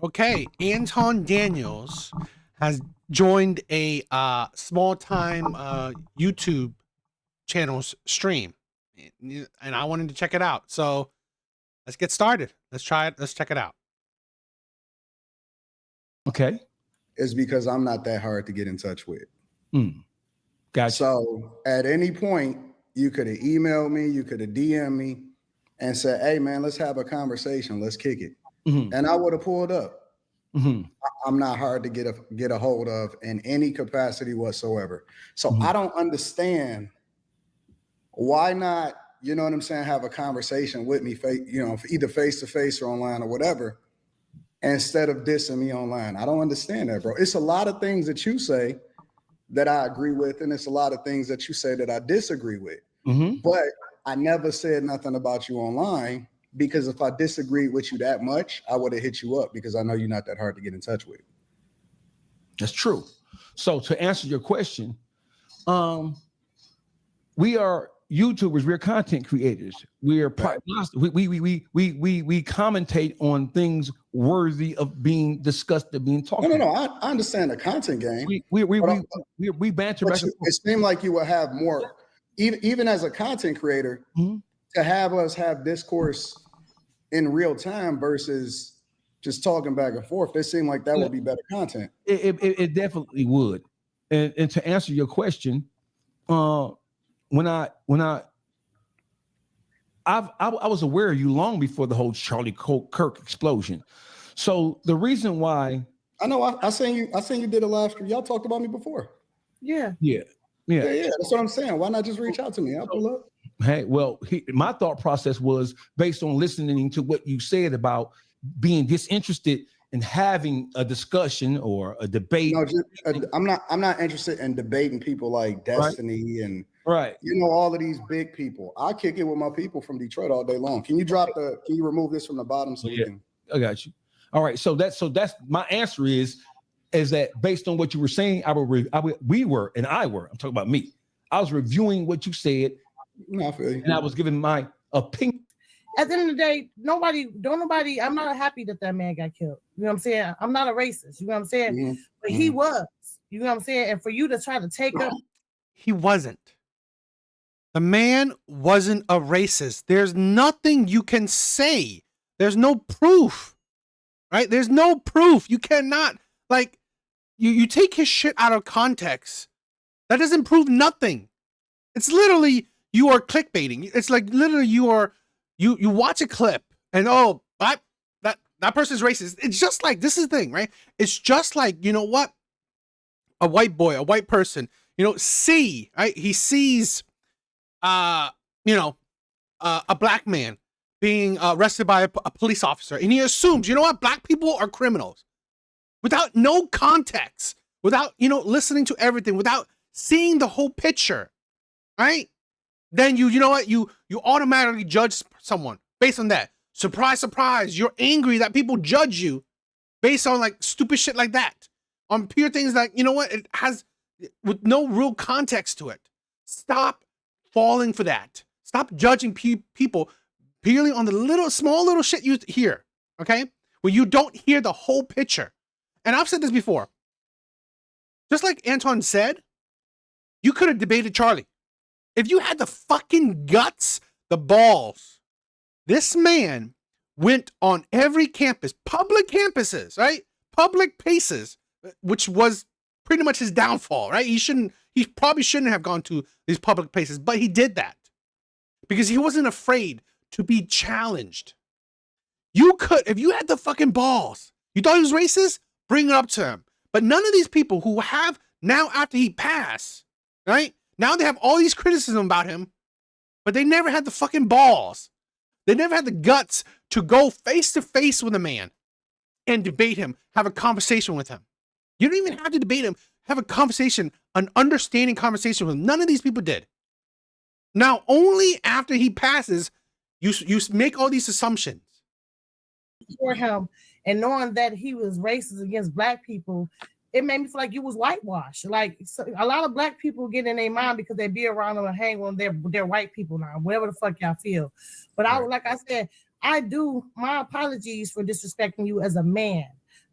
Okay, Anton Daniels has joined a small time YouTube channel's stream, and I wanted to check it out. So let's get started. Let's try it. Let's check it out. Okay. Is because I'm not that hard to get in touch with. Gotcha. So at any point, you could have emailed me, you could have DM'd me and said, hey, man, let's have a conversation. Let's kick it. And I would have pulled up. I'm not hard to get a hold of in any capacity whatsoever. So I don't understand why not, you know what I'm saying, have a conversation with me, either face to face or online or whatever, instead of dissing me online. I don't understand that, bro. It's a lot of things that you say that I agree with, and it's a lot of things that you say that I disagree with. But I never said nothing about you online, because if I disagreed with you that much, I would have hit you up, because I know you're not that hard to get in touch with. That's true. So to answer your question, we are YouTubers. We're content creators. We are we commentate on things worthy of being discussed, of being talked. No. I understand the content game. We banter back and forth. It seemed like you would have more, even as a content creator, to have us have discourse in real time versus just talking back and forth. It seemed like that would be better content. It definitely would. And to answer your question, when I was aware of you long before the whole Charlie Kirk explosion. So the reason why I know I seen you did a live stream. Y'all talked about me before. Yeah. That's what I'm saying. Why not just reach out to me? I'll pull up. Hey, well, my thought process was based on listening to what you said about being disinterested in having a discussion or a debate. No, I'm not interested in debating people like Destiny and all of these big people. I kick it with my people from Detroit all day long. Can you remove this from the bottom so we can? I got you. All right. So that's my answer is that based on what you were saying, I'm talking about me. I was reviewing what you said. No, I feel you. And I was giving my opinion. At the end of the day, I'm not happy that man got killed. You know what I'm saying? I'm not a racist. You know what I'm saying? But he was. You know what I'm saying? And for you to try to take up. He wasn't. The man wasn't a racist. There's nothing you can say. There's no proof. Right? There's no proof. You cannot, you take his shit out of context. That doesn't prove nothing. It's literally, you are clickbaiting. It's like literally you watch a clip and that person's racist. It's just like, this is the thing, right? It's just like, you know what? A white person, right? He sees, a black man being arrested by a police officer, and he assumes, you know what? Black people are criminals without no context, without, listening to everything, without seeing the whole picture, right? Then you automatically judge someone based on that. Surprise, surprise. You're angry that people judge you based on stupid shit like that. On pure things like, it has with no real context to it. Stop falling for that. Stop judging people purely on the small little shit you hear. Okay? When you don't hear the whole picture. And I've said this before. Just like Anton said, you could have debated Charlie. If you had the fucking guts, the balls, this man went on every campus, public campuses, right? Public places, which was pretty much his downfall, right? He probably shouldn't have gone to these public places, but he did that because he wasn't afraid to be challenged. You could, if you had the fucking balls, you thought he was racist, bring it up to him. But none of these people who have now, after he passed, right? Now they have all these criticism about him, but they never had the fucking balls. They never had the guts to go face to face with a man and debate him, have a conversation with him. You don't even have to debate him, have a conversation, an understanding conversation with him. None of these people did. Now, only after he passes, you make all these assumptions. For him, and knowing that he was racist against black people, it made me feel like you was whitewashed. A lot of black people get in their mind because they be around them and hang on they're white people now, whatever the fuck y'all feel. But like I said, I do my apologies for disrespecting you as a man.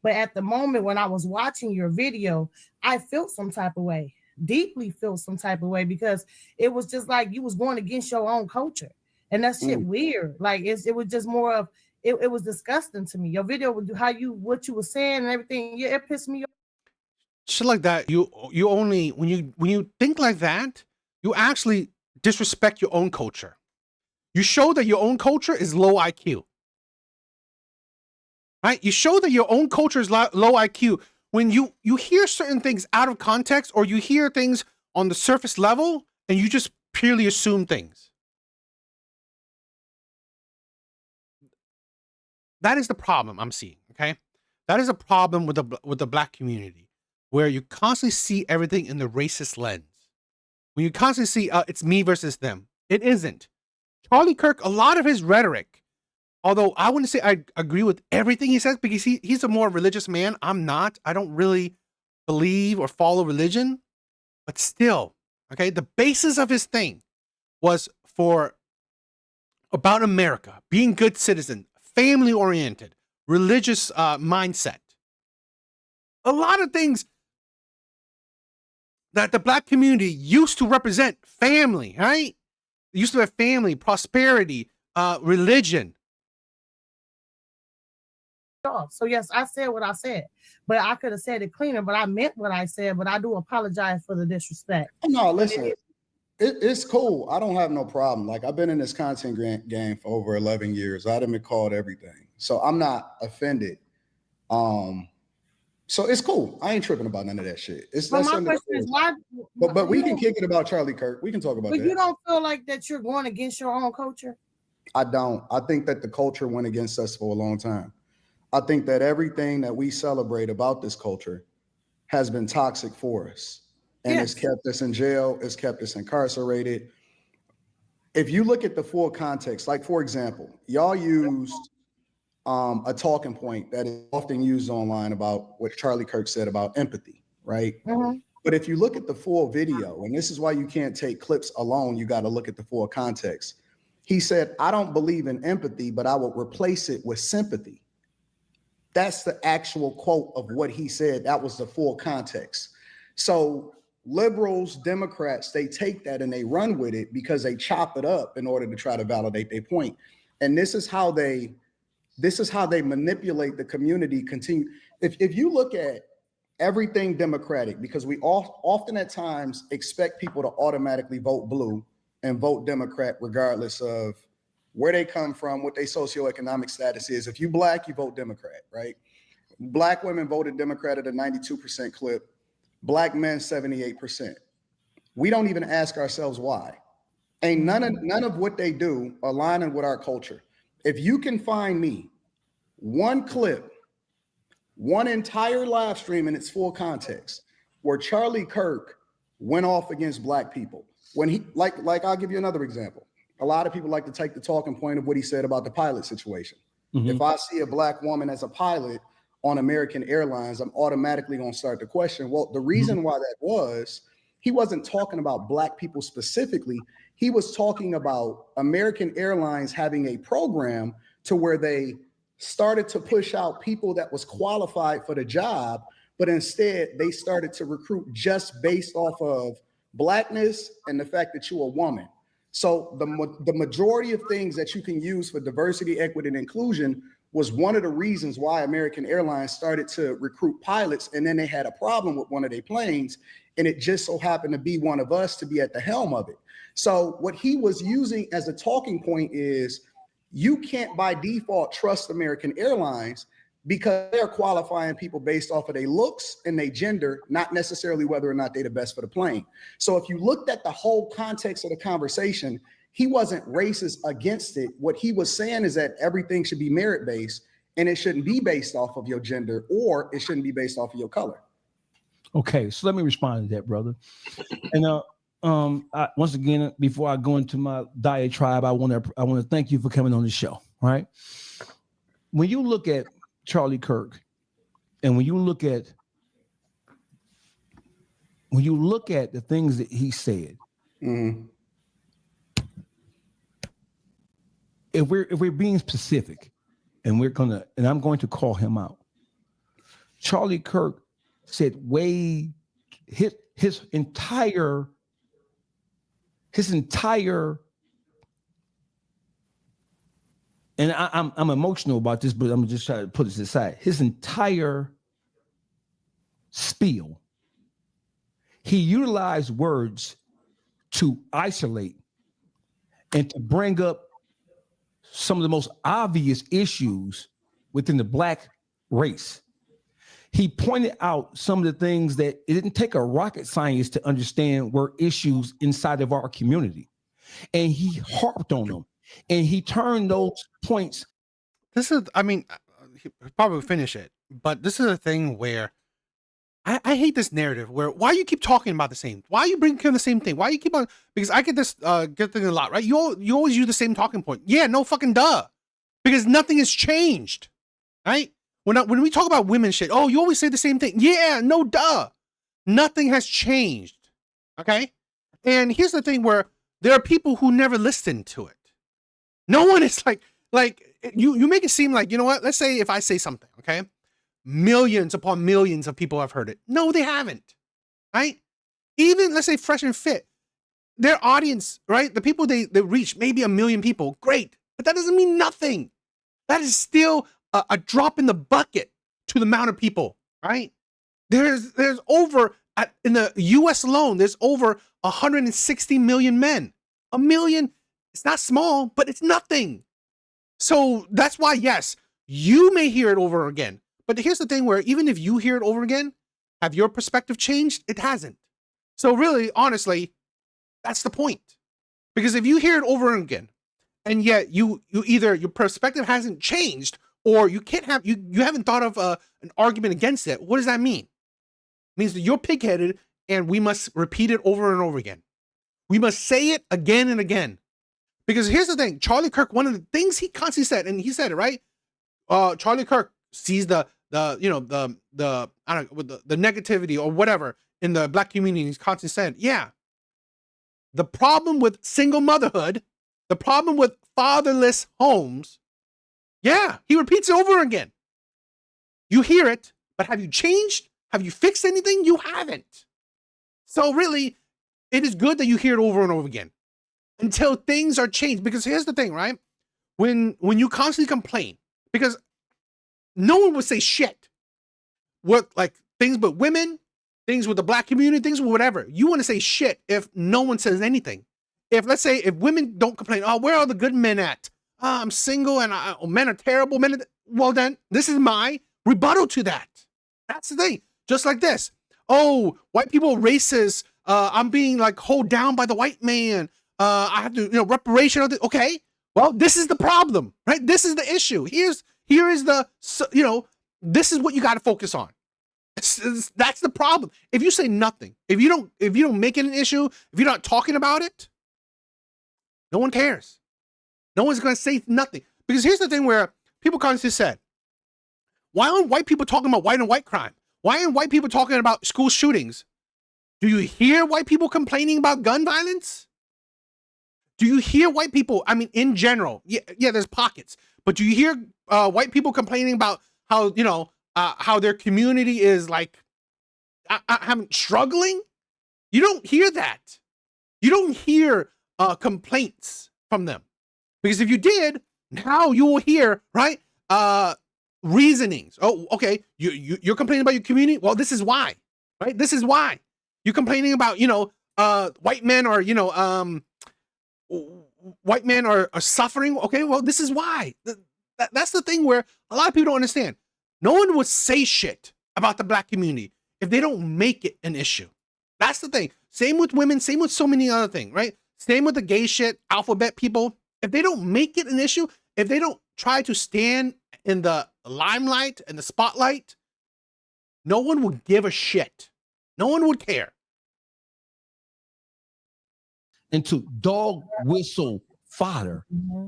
But at the moment when I was watching your video, I felt some type of way, deeply felt some type of way, because it was just like you was going against your own culture. And that shit weird. Like it was just more of it was disgusting to me. Your video would do what you were saying and everything. Yeah, it pissed me off. Shit like that. You only when you think like that, you actually disrespect your own culture. You show that your own culture is low IQ. Right? You show that your own culture is low IQ when you hear certain things out of context, or you hear things on the surface level and you just purely assume things. That is the problem I'm seeing, okay? That is a problem with the black community, where you constantly see everything in the racist lens. When you constantly see it's me versus them. It isn't. Charlie Kirk, a lot of his rhetoric, although I wouldn't say I agree with everything he says, because he's a more religious man. I'm not. I don't really believe or follow religion. But still, okay, the basis of his thing was about America, being good citizen, family-oriented, religious mindset. A lot of things that the black community used to represent: family, right? It used to have family, prosperity, religion. So yes, I said what I said, but I could have said it cleaner, but I meant what I said, but I do apologize for the disrespect. No, listen, it's cool. I don't have no problem. Like, I've been in this content game for over 11 years. I've been called everything. So I'm not offended. So it's cool. I ain't tripping about none of that shit. My question is why, but we can kick it about Charlie Kirk. We can talk about that. But you don't feel like that you're going against your own culture? I don't. I think that the culture went against us for a long time. I think that everything that we celebrate about this culture has been toxic for us. And It's kept us in jail. It's kept us incarcerated. If you look at the full context, like, for example, y'all used a talking point that is often used online about what Charlie Kirk said about empathy, right? Mm-hmm. But if you look at the full video, and this is why you can't take clips alone, you got to look at the full context. He said, I don't believe in empathy, but I will replace it with sympathy. That's the actual quote of what he said. That was the full context. So liberals, Democrats, they take that and they run with it because they chop it up in order to try to validate their point. And this is how they manipulate the community. Continue. If you look at everything Democratic, because we often at times expect people to automatically vote blue and vote Democrat regardless of where they come from, what their socioeconomic status is. If you Black, you vote Democrat, right? Black women voted Democrat at a 92% clip. Black men, 78%. We don't even ask ourselves why. Ain't none of what they do aligning with our culture. If you can find me one clip, one entire live stream in its full context, where Charlie Kirk went off against Black people, when he like I'll give you another example. A lot of people like to take the talking point of what he said about the pilot situation. Mm-hmm. If I see a Black woman as a pilot on American Airlines, I'm automatically going to start to question, well, the reason why that was, he wasn't talking about Black people specifically. He was talking about American Airlines having a program to where they started to push out people that was qualified for the job, but instead they started to recruit just based off of Blackness and the fact that you're a woman. So the majority of things that you can use for diversity, equity, and inclusion was one of the reasons why American Airlines started to recruit pilots. And then they had a problem with one of their planes, and it just so happened to be one of us to be at the helm of it. So what he was using as a talking point is, you can't by default trust American Airlines because they're qualifying people based off of their looks and their gender, not necessarily whether or not they're the best for the plane. So if you looked at the whole context of the conversation, he wasn't racist against it. What he was saying is that everything should be merit-based, and it shouldn't be based off of your gender, or it shouldn't be based off of your color. Okay, so let me respond to that, brother. And once again, before I go into my diatribe, I want to thank you for coming on the show. Right? When you look at Charlie Kirk, and when you look at the things that he said, mm-hmm. if we're being specific, and I'm going to call him out. Charlie Kirk said his entire and I'm emotional about this, but I'm just trying to put this aside. His entire spiel, he utilized words to isolate and to bring up some of the most obvious issues within the Black race. He pointed out some of the things that it didn't take a rocket scientist to understand were issues inside of our community. And he harped on them. And he turned those points. This is, I mean, he'll probably finish it, but this is a thing where I hate this narrative where why you keep talking about the same, why you bring the same thing, why you keep on, because I get this get thing a lot, right? You always use the same talking point. Yeah, no fucking duh, because nothing has changed, right? When we talk about women shit, oh, you always say the same thing. Yeah, no duh, nothing has changed, okay? And here's the thing where there are people who never listen to it. No one is like you make it seem like, you know what? Let's say if I say something, okay? Millions upon millions of people have heard it. No, they haven't, right? Even let's say Fresh and Fit, their audience, right? The people they reach, maybe 1 million people, great. But that doesn't mean nothing. That is still a drop in the bucket to the amount of people, right? There's over, in the US alone, there's over 160 million men. 1 million, it's not small, but it's nothing. So that's why, yes, you may hear it over again. But here's the thing where even if you hear it over again, have your perspective changed? It hasn't. So really, honestly, that's the point. Because if you hear it over and again, and yet you either your perspective hasn't changed or you can't have, you haven't thought of an argument against it, what does that mean? It means that you're pig-headed and we must repeat it over and over again. We must say it again and again. Because here's the thing, Charlie Kirk, one of the things he constantly said, and he said it, right? Charlie Kirk sees the negativity or whatever in the Black community. He's constantly said, yeah, the problem with single motherhood, the problem with fatherless homes, yeah, he repeats it over again. You hear it, but have you changed? Have you fixed anything? You haven't. So really, it is good that you hear it over and over again until things are changed. Because here's the thing, right? When you constantly complain, because no one would say shit. What, like things but women, things with the Black community, things with whatever. You want to say shit if no one says anything. If, let's say, if women don't complain, oh, where are the good men at? Oh, I'm single and men are terrible. Well, then this is my rebuttal to that. That's the thing. Just like this. Oh, white people racist. I'm being like held down by the white man. I have to, reparation. Okay. Well, this is the problem, right? This is the issue. Here is the, this is what you got to focus on. That's the problem. If you say nothing, if you don't make it an issue, if you're not talking about it, no one cares. No one's going to say nothing. Because here's the thing where people constantly said, why aren't white people talking about white and white crime? Why aren't white people talking about school shootings? Do you hear white people complaining about gun violence? Do you hear white people, I mean, in general, yeah, there's pockets, but do you hear white people complaining about how, how their community is like, struggling? You don't hear that. You don't hear complaints from them. Because if you did, now you will hear, right, reasonings. Oh, okay, you're complaining about your community? Well, this is why, right? This is why. You're complaining about, white men or, white men are suffering. Okay, well, this is why. That's the thing where a lot of people don't understand. No one would say shit about the Black community if they don't make it an issue. That's the thing. Same with women, same with so many other things, right? Same with the gay shit, alphabet people. If they don't make it an issue, if they don't try to stand in the limelight and the spotlight, no one would give a shit. No one would care. Into dog whistle fodder. Mm-hmm.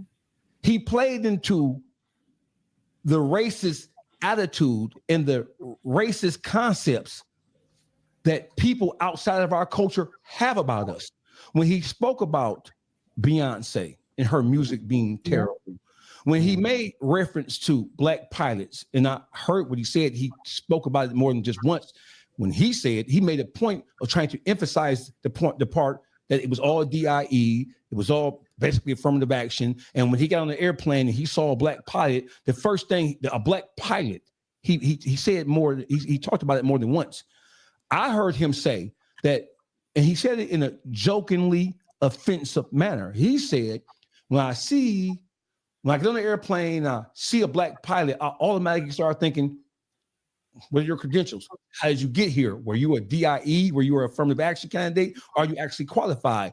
He played into the racist attitude and the racist concepts that people outside of our culture have about us. When he spoke about Beyonce and her music being terrible, when he made reference to black pilots, and I heard what he said, he spoke about it more than just once. When he said, he made a point of trying to emphasize the part that it was all DIE, it was all basically affirmative action. And when he got on the airplane and he saw a black pilot, the first thing, a black pilot, he said more, he talked about it more than once. I heard him say that, and he said it in a jokingly offensive manner. He said, when I get on the airplane, I see a black pilot, I automatically start thinking, what are your credentials? How did you get here? Were you a DIE? Were you an affirmative action candidate? Are you actually qualified?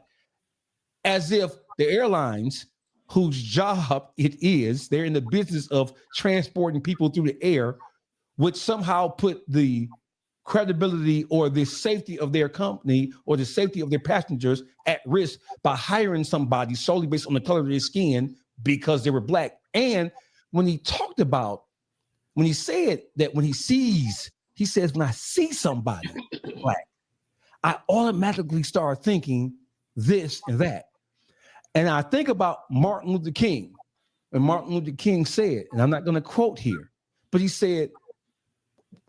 As if the airlines, whose job it is, they're in the business of transporting people through the air, would somehow put the credibility or the safety of their company or the safety of their passengers at risk by hiring somebody solely based on the color of their skin because they were black. And when he talked about, when he said that when he says, when I see somebody black, I automatically start thinking this and that. And I think about Martin Luther King. And Martin Luther King said, and I'm not going to quote here, but he said,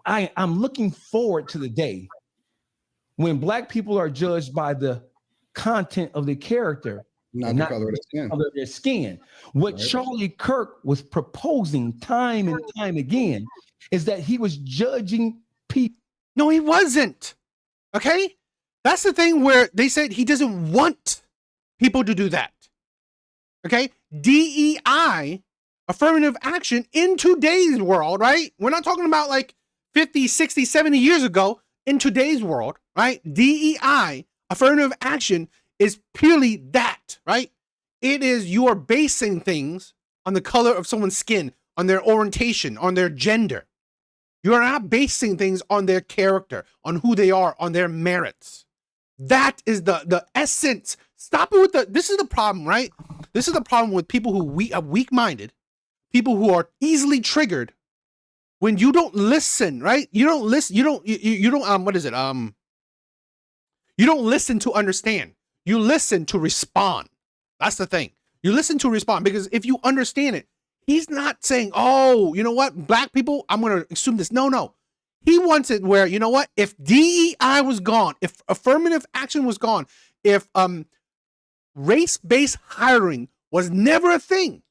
I'm looking forward to the day when black people are judged by the content of their character, not the color of their skin. What right. Charlie Kirk was proposing time and time again is that he was judging people. No, he wasn't. Okay? That's the thing where they said he doesn't want people to do that. Okay? DEI, affirmative action in today's world, right? We're not talking about like 50, 60, 70 years ago. In today's world, right? DEI, affirmative action, is purely that, right? It is you are basing things on the color of someone's skin, on their orientation, on their gender. You are not basing things on their character, on who they are, on their merits. That is the essence. Stop it with this is the problem, right? This is the problem with people who are weak-minded, people who are easily triggered. When you don't listen, right? You don't listen, you don't what is it? You don't listen to understand. You listen to respond. That's the thing. You listen to respond, because if you understand it, he's not saying, oh, you know what, black people, I'm going to assume this. No. He wants it where, you know what, if DEI was gone, if affirmative action was gone, if race-based hiring was never a thing,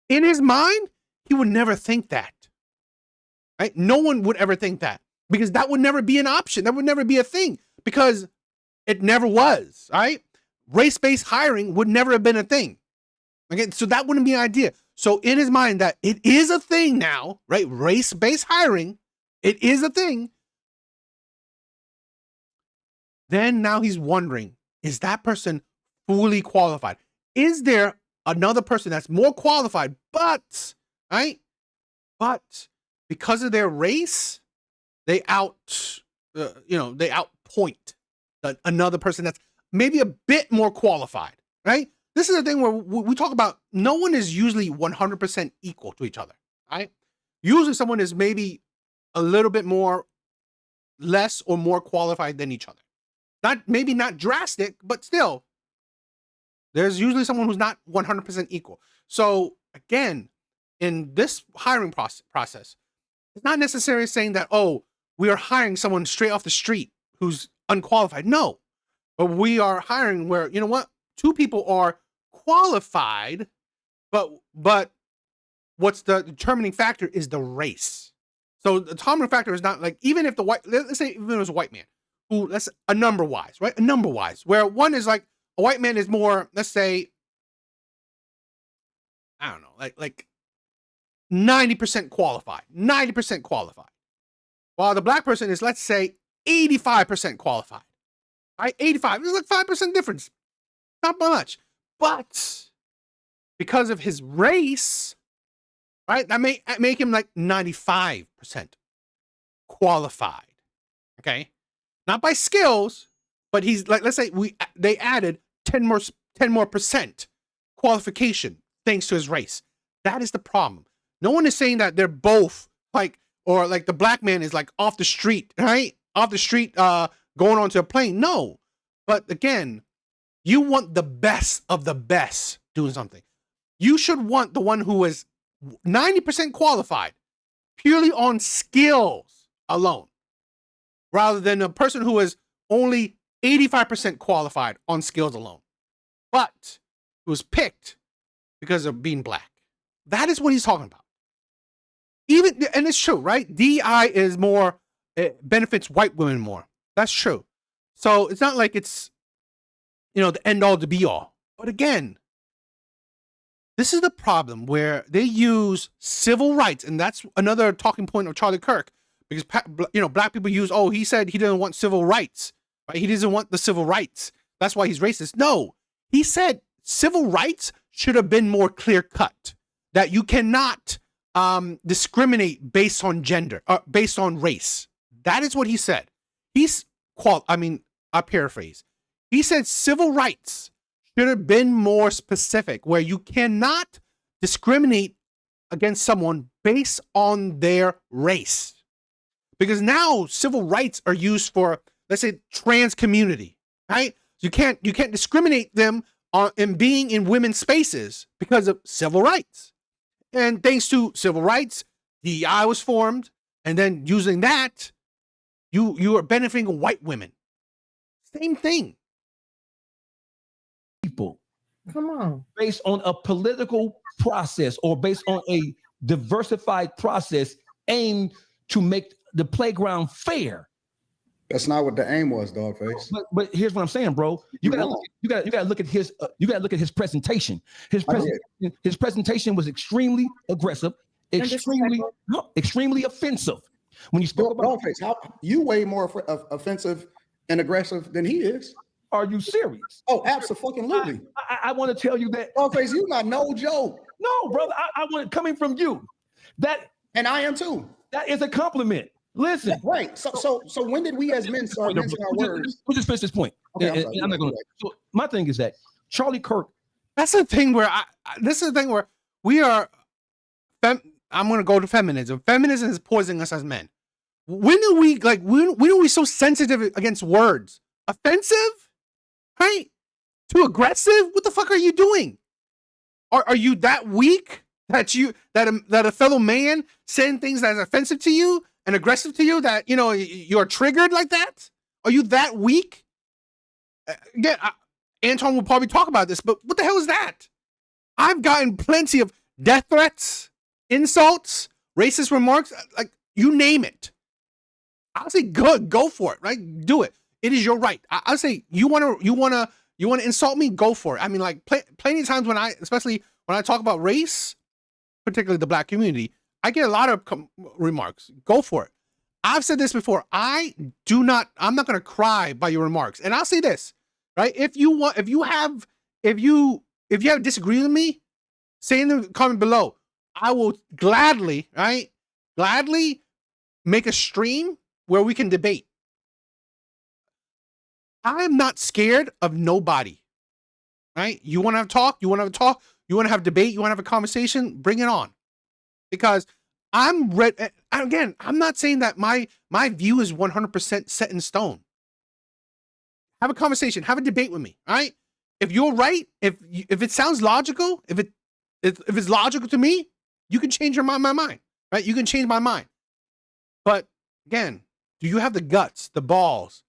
in his mind, he would never think that. Right? No one would ever think that, because that would never be an option. That would never be a thing, because it never was, right? Race-based hiring would never have been a thing. Okay, so that wouldn't be an idea. So in his mind that it is a thing now, right? Race-based hiring, it is a thing. Then now he's wondering, is that person fully qualified? Is there another person that's more qualified, but, right? But because of their race, they outpoint another person that's maybe a bit more qualified, right? This is the thing where we talk about no one is usually 100% equal to each other, right? Usually someone is maybe a little bit more, less or more qualified than each other. Maybe not drastic, but still, there's usually someone who's not 100% equal. So again, in this hiring process, it's not necessarily saying that, oh, we are hiring someone straight off the street who's unqualified. No, but we are hiring where, you know what, two people are qualified, but what's the determining factor is the race. So the determining factor is not like, even if let's say even if it was a white man who, let's a number wise, right? A number wise, where one is like, a white man is more, let's say, I don't know, like 90% qualified, while the black person is, let's say, 85% qualified, right? 85, there's like 5% difference, not much, but because of his race, right, that may make him like 95% qualified, okay? Not by skills, but he's like, let's say they added 10 more percent qualification thanks to his race. That is the problem. No one is saying that they're both like, or like the black man is like off the street, right? Off the street, going onto a plane. No. But again, you want the best of the best doing something. You should want the one who is 90% qualified purely on skills alone, rather than a person who is only 85% qualified on skills alone, but was picked because of being black. That is what he's talking about. Even, and it's true, right? DEI is more, it benefits white women more. That's true. So it's not like it's, the end all to be all. But again, this is the problem where they use civil rights, and that's another talking point of Charlie Kirk, because black people use, he said he didn't want civil rights, right? He doesn't want the civil rights. That's why he's racist. No, he said civil rights should have been more clear cut. That you cannot discriminate based on gender, based on race. That is what he said. I paraphrase. He said civil rights should have been more specific, where you cannot discriminate against someone based on their race. Because now civil rights are used for, let's say, trans community, right? You can't discriminate them in being in women's spaces because of civil rights. And thanks to civil rights, DEI was formed, and then using that, you are benefiting white women. Same thing. People, come on, based on a political process or based on a diversified process aimed to make the playground fair. That's not what the aim was, Dogface. But here's what I'm saying, bro. You gotta look at his presentation. His presentation was extremely aggressive, extremely offensive. When you spoke about Dogface, how you way more offensive and aggressive than he is. Are you serious? Oh, absolutely. I want to tell you that. Dogface, you not no joke. No, brother. I want it coming from you. And I am too. That is a compliment. Listen. Right. So when did we as men start mixing our words? We'll just finish this point. Okay, I'm not going to. So my thing is that Charlie Kirk. That's the thing where this is the thing where we are. I'm going to go to feminism. Feminism is poisoning us as men. When are we so sensitive against words? Offensive? Right? Too aggressive? What the fuck are you doing? Are you that weak that a fellow man saying things that are offensive to you and aggressive to you that you're triggered like that? Are you that weak? Again, Anton will probably talk about this, but what the hell is that? I've gotten plenty of death threats, insults, racist remarks, like you name it. I'll say good, go for it, right? Do it. It is your right. I'll say you want to insult me, go for it. I mean, like plenty of times especially when I talk about race, particularly the black community, I get a lot of remarks. Go for it. I've said this before. I'm not going to cry by your remarks. And I'll say this, right? If you have disagreed with me, say in the comment below. I will gladly make a stream where we can debate. I am not scared of nobody, right? You want to have talk? You want to have debate? You want to have a conversation? Bring it on. Because I'm again, I'm not saying that my view is 100% set in stone. Have a conversation, have a debate with me, all right? If you're right, if it sounds logical, if it's logical to me, you can change my mind, right? You can change my mind. But again, do you have the guts, the balls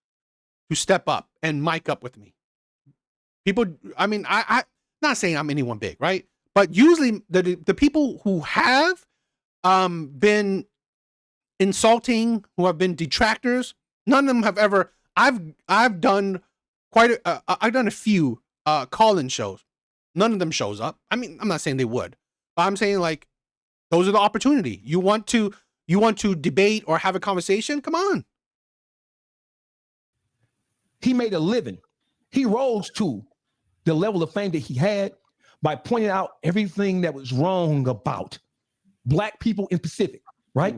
to step up and mic up with me? People, I mean, I'm not saying I'm anyone big, right? But usually the people who have been insulting, who have been detractors, none of them have ever. I've done I've done a few call-in shows. None of them shows up. I mean, I'm not saying they would, but I'm saying like those are the opportunity. You want to debate or have a conversation? Come on. He made a living. He rose to the level of fame that he had by pointing out everything that was wrong about black people in Pacific, right?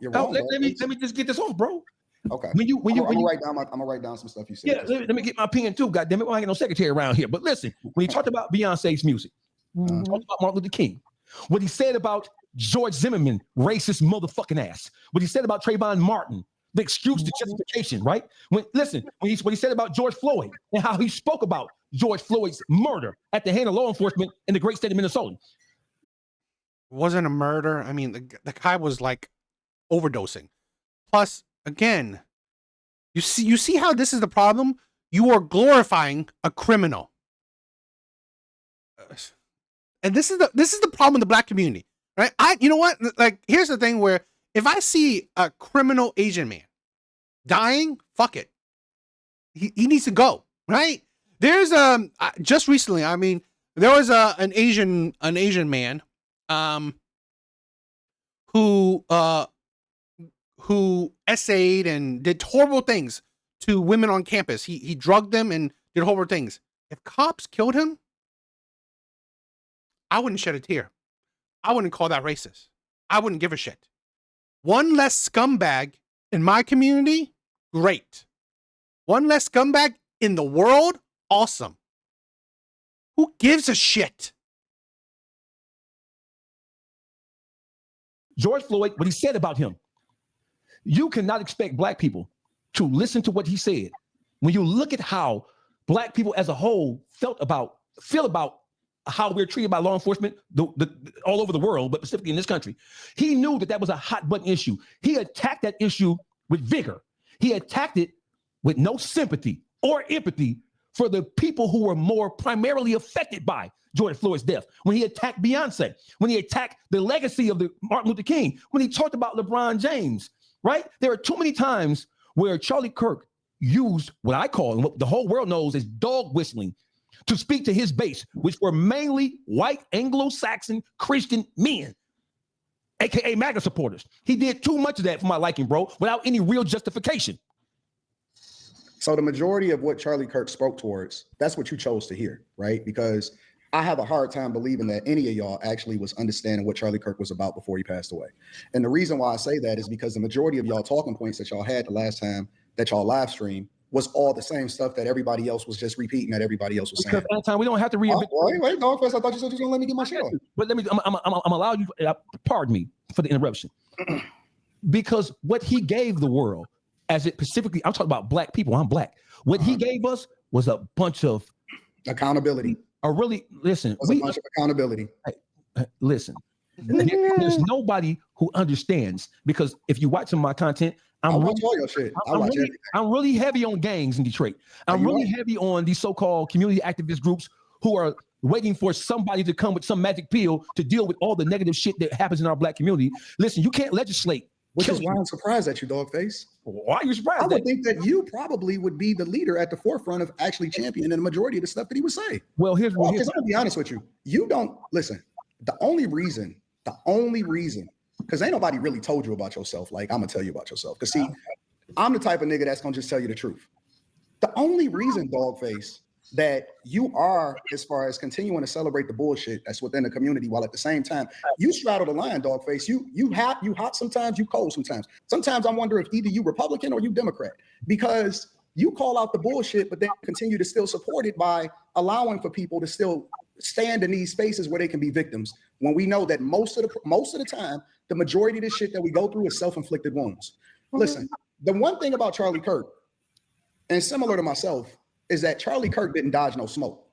You're wrong. Let me just get this off, bro. Okay. I'm gonna write down some stuff you said. Yeah, let me get my pen too. God damn it, I ain't got no secretary around here. But listen, when he talked about Beyonce's music, talked about Martin Luther King, what he said about George Zimmerman, racist motherfucking ass, what he said about Trayvon Martin, the excuse, the justification, right? What he said about George Floyd and how he spoke about George Floyd's murder at the hand of law enforcement in the great state of Minnesota. It wasn't a murder. I mean, the guy was like overdosing. Plus, again, you see how this is the problem? You are glorifying a criminal. And this is the problem in the black community, right? You know what? Like, here's the thing where if I see a criminal Asian man dying, fuck it. He needs to go, right? There's just recently, I mean, there was an Asian man who essayed and did horrible things to women on campus. He drugged them and did horrible things. If cops killed him, I wouldn't shed a tear. I wouldn't call that racist. I wouldn't give a shit. One less scumbag in my community, great. One less scumbag in the world, awesome. Who gives a shit? George Floyd, what he said about him, you cannot expect black people to listen to what he said. When you look at how black people as a whole feel about how we're treated by law enforcement all over the world, but specifically in this country, he knew that was a hot button issue. He attacked that issue with vigor. He attacked it with no sympathy or empathy for the people who were more primarily affected by George Floyd's death. When he attacked Beyonce, when he attacked the legacy of the Martin Luther King, when he talked about LeBron James, right? There are too many times where Charlie Kirk used what I call, and what the whole world knows as dog whistling, to speak to his base, which were mainly white Anglo-Saxon Christian men, aka MAGA supporters. He did too much of that for my liking, bro, without any real justification. So the majority of what Charlie Kirk spoke towards, that's what you chose to hear, right? Because I have a hard time believing that any of y'all actually was understanding what Charlie Kirk was about before he passed away. And the reason why I say that is because the majority of y'all talking points that y'all had the last time that y'all live streamed was all the same stuff that everybody else was just repeating that everybody else was saying. Because Anton, we don't have to reinvent. Wait, no, first I thought you said you were gonna let me get my shit on. But I'm allow you. Pardon me for the interruption. Because what he gave the world, as it specifically, I'm talking about black people. I'm black. What he gave us was a bunch of accountability. Listen. A bunch of accountability. Listen. There's nobody who understands, because if you watch some of my content, I'm really heavy on gangs in Detroit. I'm really heavy on these so-called community activist groups who are waiting for somebody to come with some magic pill to deal with all the negative shit that happens in our black community. Listen, you can't legislate. Which is why I'm surprised at you, dog face. Why are you surprised? I would think that you probably would be the leader at the forefront of actually championing the majority of the stuff that he would say. Well, I'm gonna be honest with you. You don't listen. The only reason, because ain't nobody really told you about yourself. Like, I'm gonna tell you about yourself. Because see, I'm the type of nigga that's gonna just tell you the truth. The only reason, dog face, that you are, as far as continuing to celebrate the bullshit that's within the community, while at the same time you straddle the line, dog face. You hot sometimes, you cold sometimes. Sometimes I wonder if either you Republican or you Democrat, because you call out the bullshit, but then continue to still support it by allowing for people to still stand in these spaces where they can be victims. When we know that most of the time, the majority of this shit that we go through is self-inflicted wounds. Listen, the one thing about Charlie Kirk, and similar to myself, is that Charlie Kirk didn't dodge no smoke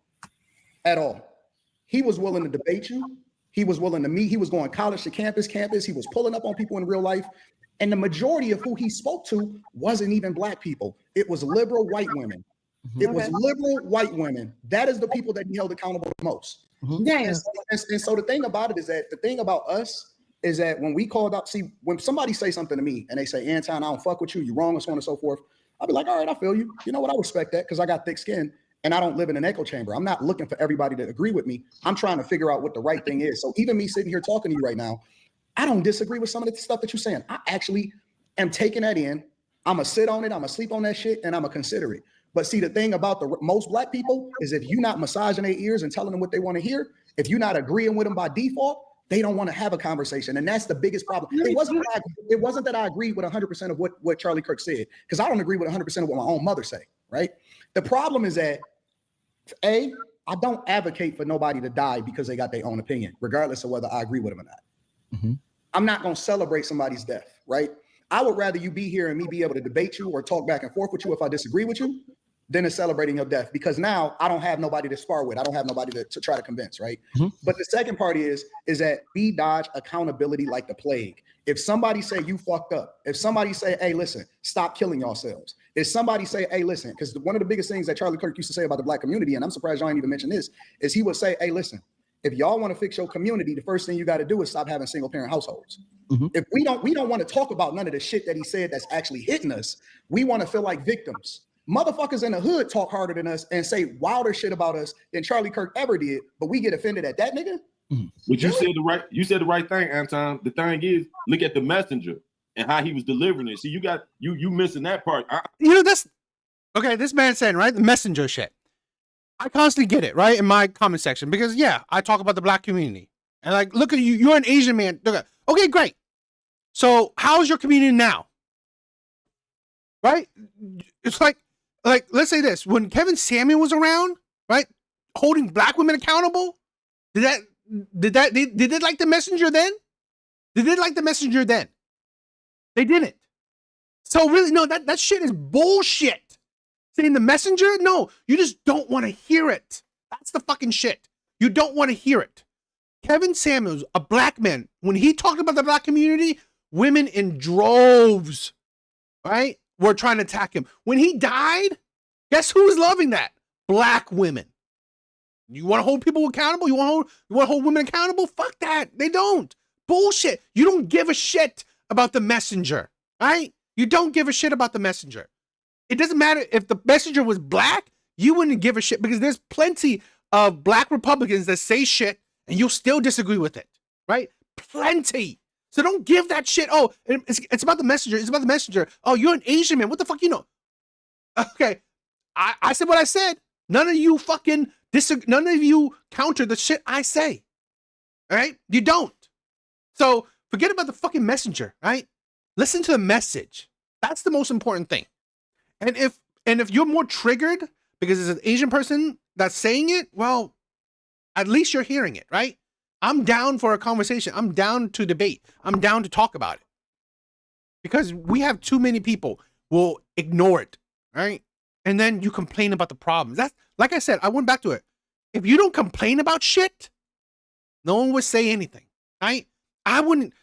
at all. He was willing to debate you. He was willing to meet. He was going college to campus. He was pulling up on people in real life. And the majority of who he spoke to wasn't even black people. It was liberal white women. It was liberal white women. That is the people that he held accountable the most. And so the thing about it is that the thing about us is that when we called out, see, when somebody say something to me and they say, Anton, I don't fuck with you, you're wrong, and so on and so forth, I'll be like, all right, I feel you. You know what? I respect that because I got thick skin and I don't live in an echo chamber. I'm not looking for everybody to agree with me. I'm trying to figure out what the right thing is. So even me sitting here talking to you right now, I don't disagree with some of the stuff that you're saying. I actually am taking that in. I'm going to sit on it. I'm going to sleep on that shit and I'm going to consider it. But see, the thing about the most black people is if you're not massaging their ears and telling them what they want to hear, if you're not agreeing with them by default, they don't want to have a conversation. And that's the biggest problem. It wasn't that I agreed with 100% of what Charlie Kirk said, because I don't agree with 100% of what my own mother say, right? The problem is that, I don't advocate for nobody to die because they got their own opinion, regardless of whether I agree with them or not. Mm-hmm. I'm not going to celebrate somebody's death, right? I would rather you be here and me be able to debate you or talk back and forth with you if I disagree with you than is celebrating your death, because now I don't have nobody to spar with. I don't have nobody to try to convince, right? But the second part is that we dodge accountability like the plague. If somebody say you fucked up, if somebody say, hey, listen, stop killing yourselves. If somebody say, hey, listen, because one of the biggest things that Charlie Kirk used to say about the Black community, and I'm surprised y'all ain't even mentioned this, is he would say, hey, listen, if y'all want to fix your community, the first thing you got to do is stop having single parent households. If we don't want to talk about none of the shit that he said that's actually hitting us, we want to feel like victims. Motherfuckers in the hood talk harder than us and say wilder shit about us than Charlie Kirk ever did, but we get offended at that nigga. But you said the right thing, Anton. The thing is, look at the messenger and how he was delivering it. See, you missing that part. This man saying, right, the messenger shit. I constantly get it, right, in my comment section, because I talk about the Black community. And like, look at you, you're an Asian man. Okay, great. So how's your community now? Right? It's like, let's say this. When Kevin Samuel was around, right, holding Black women accountable, did they like the messenger then? Did they like the messenger then? They didn't. So really, no, that shit is bullshit. Saying the messenger? No, you just don't want to hear it. That's the fucking shit. You don't want to hear it. Kevin Samuels, a Black man, when he talked about the Black community, women in droves, right, were trying to attack him. When he died, guess who was loving that? Black women. You want to hold people accountable? You want to hold women accountable? Fuck that. They don't. Bullshit. You don't give a shit about the messenger, right? You don't give a shit about the messenger. It doesn't matter if the messenger was Black, you wouldn't give a shit, because there's plenty of Black Republicans that say shit and you'll still disagree with it, right? Plenty. So don't give that shit. Oh, it's about the messenger. It's about the messenger. Oh, you're an Asian man. What the fuck you know? Okay. I said what I said. None of you fucking none of you counter the shit I say. All right? You don't. So forget about the fucking messenger, right? Listen to the message. That's the most important thing. And if you're more triggered because it's an Asian person that's saying it, well, at least you're hearing it, right? I'm down for a conversation. I'm down to debate. I'm down to talk about it. Because we have too many people will ignore it, right? And then you complain about the problems. That's, like I said, I went back to it. If you don't complain about shit, no one would say anything, right? I wouldn't,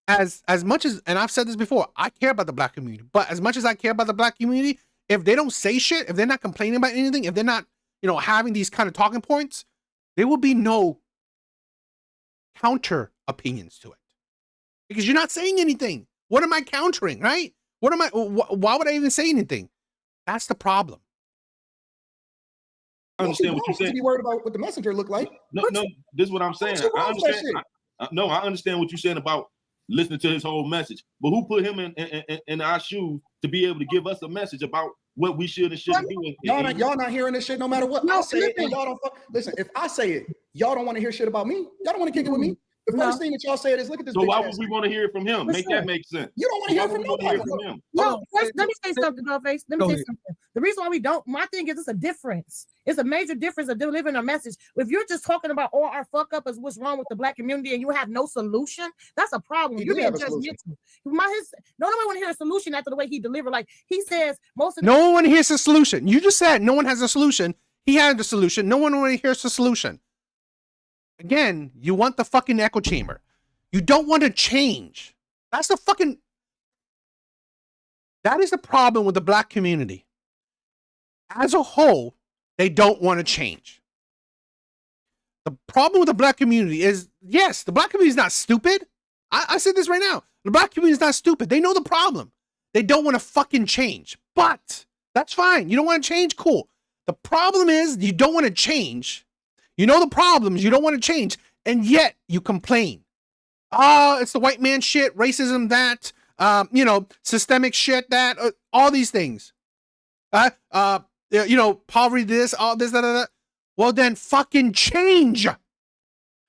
as much as, and I've said this before, I care about the Black community, but as much as I care about the Black community, if they don't say shit, if they're not complaining about anything, if they're not, having these kind of talking points, there will be no counter opinions to it, because you're not saying anything. What am I countering, right? Why would I even say anything? That's the problem. I understand what you're saying. Be worried about what the messenger look like. No, this is what I'm saying. I understand. I understand what you're saying about listening to his whole message. But who put him in our shoes to be able to give us a message about what we should and shouldn't do? Y'all not hearing this shit no matter what I say it, and y'all don't listen. If I say it, y'all don't want to hear shit about me. Y'all don't want to kick it with me. The first thing that y'all say is, look at this. So why would we want to hear it from him? Make that make sense. You don't want to hear from nobody. No, let me say something, Dollface. Let me say something. The reason why we don't, my thing is, it's a difference. It's a major difference of delivering a message. If you're just talking about all our fuck up is what's wrong with the Black community and you have no solution, that's a problem. You're being judgmental. No one want to hear a solution after the way he delivered. Like he says, no one hears a solution. You just said no one has a solution. He had the solution. No one really hears the solution. Again, you want the fucking echo chamber. You don't want to change. That is the problem with the Black community. As a whole, they don't want to change. The problem with the Black community is, yes, the Black community is not stupid. I said this right now. The Black community is not stupid. They know the problem. They don't want to fucking change. But that's fine. You don't want to change? Cool. The problem is you don't want to change. You know the problems. You don't want to change. And yet you complain. It's the white man shit, racism, that, systemic shit, that, all these things. Poverty, this, all this, that. Well, then fucking change.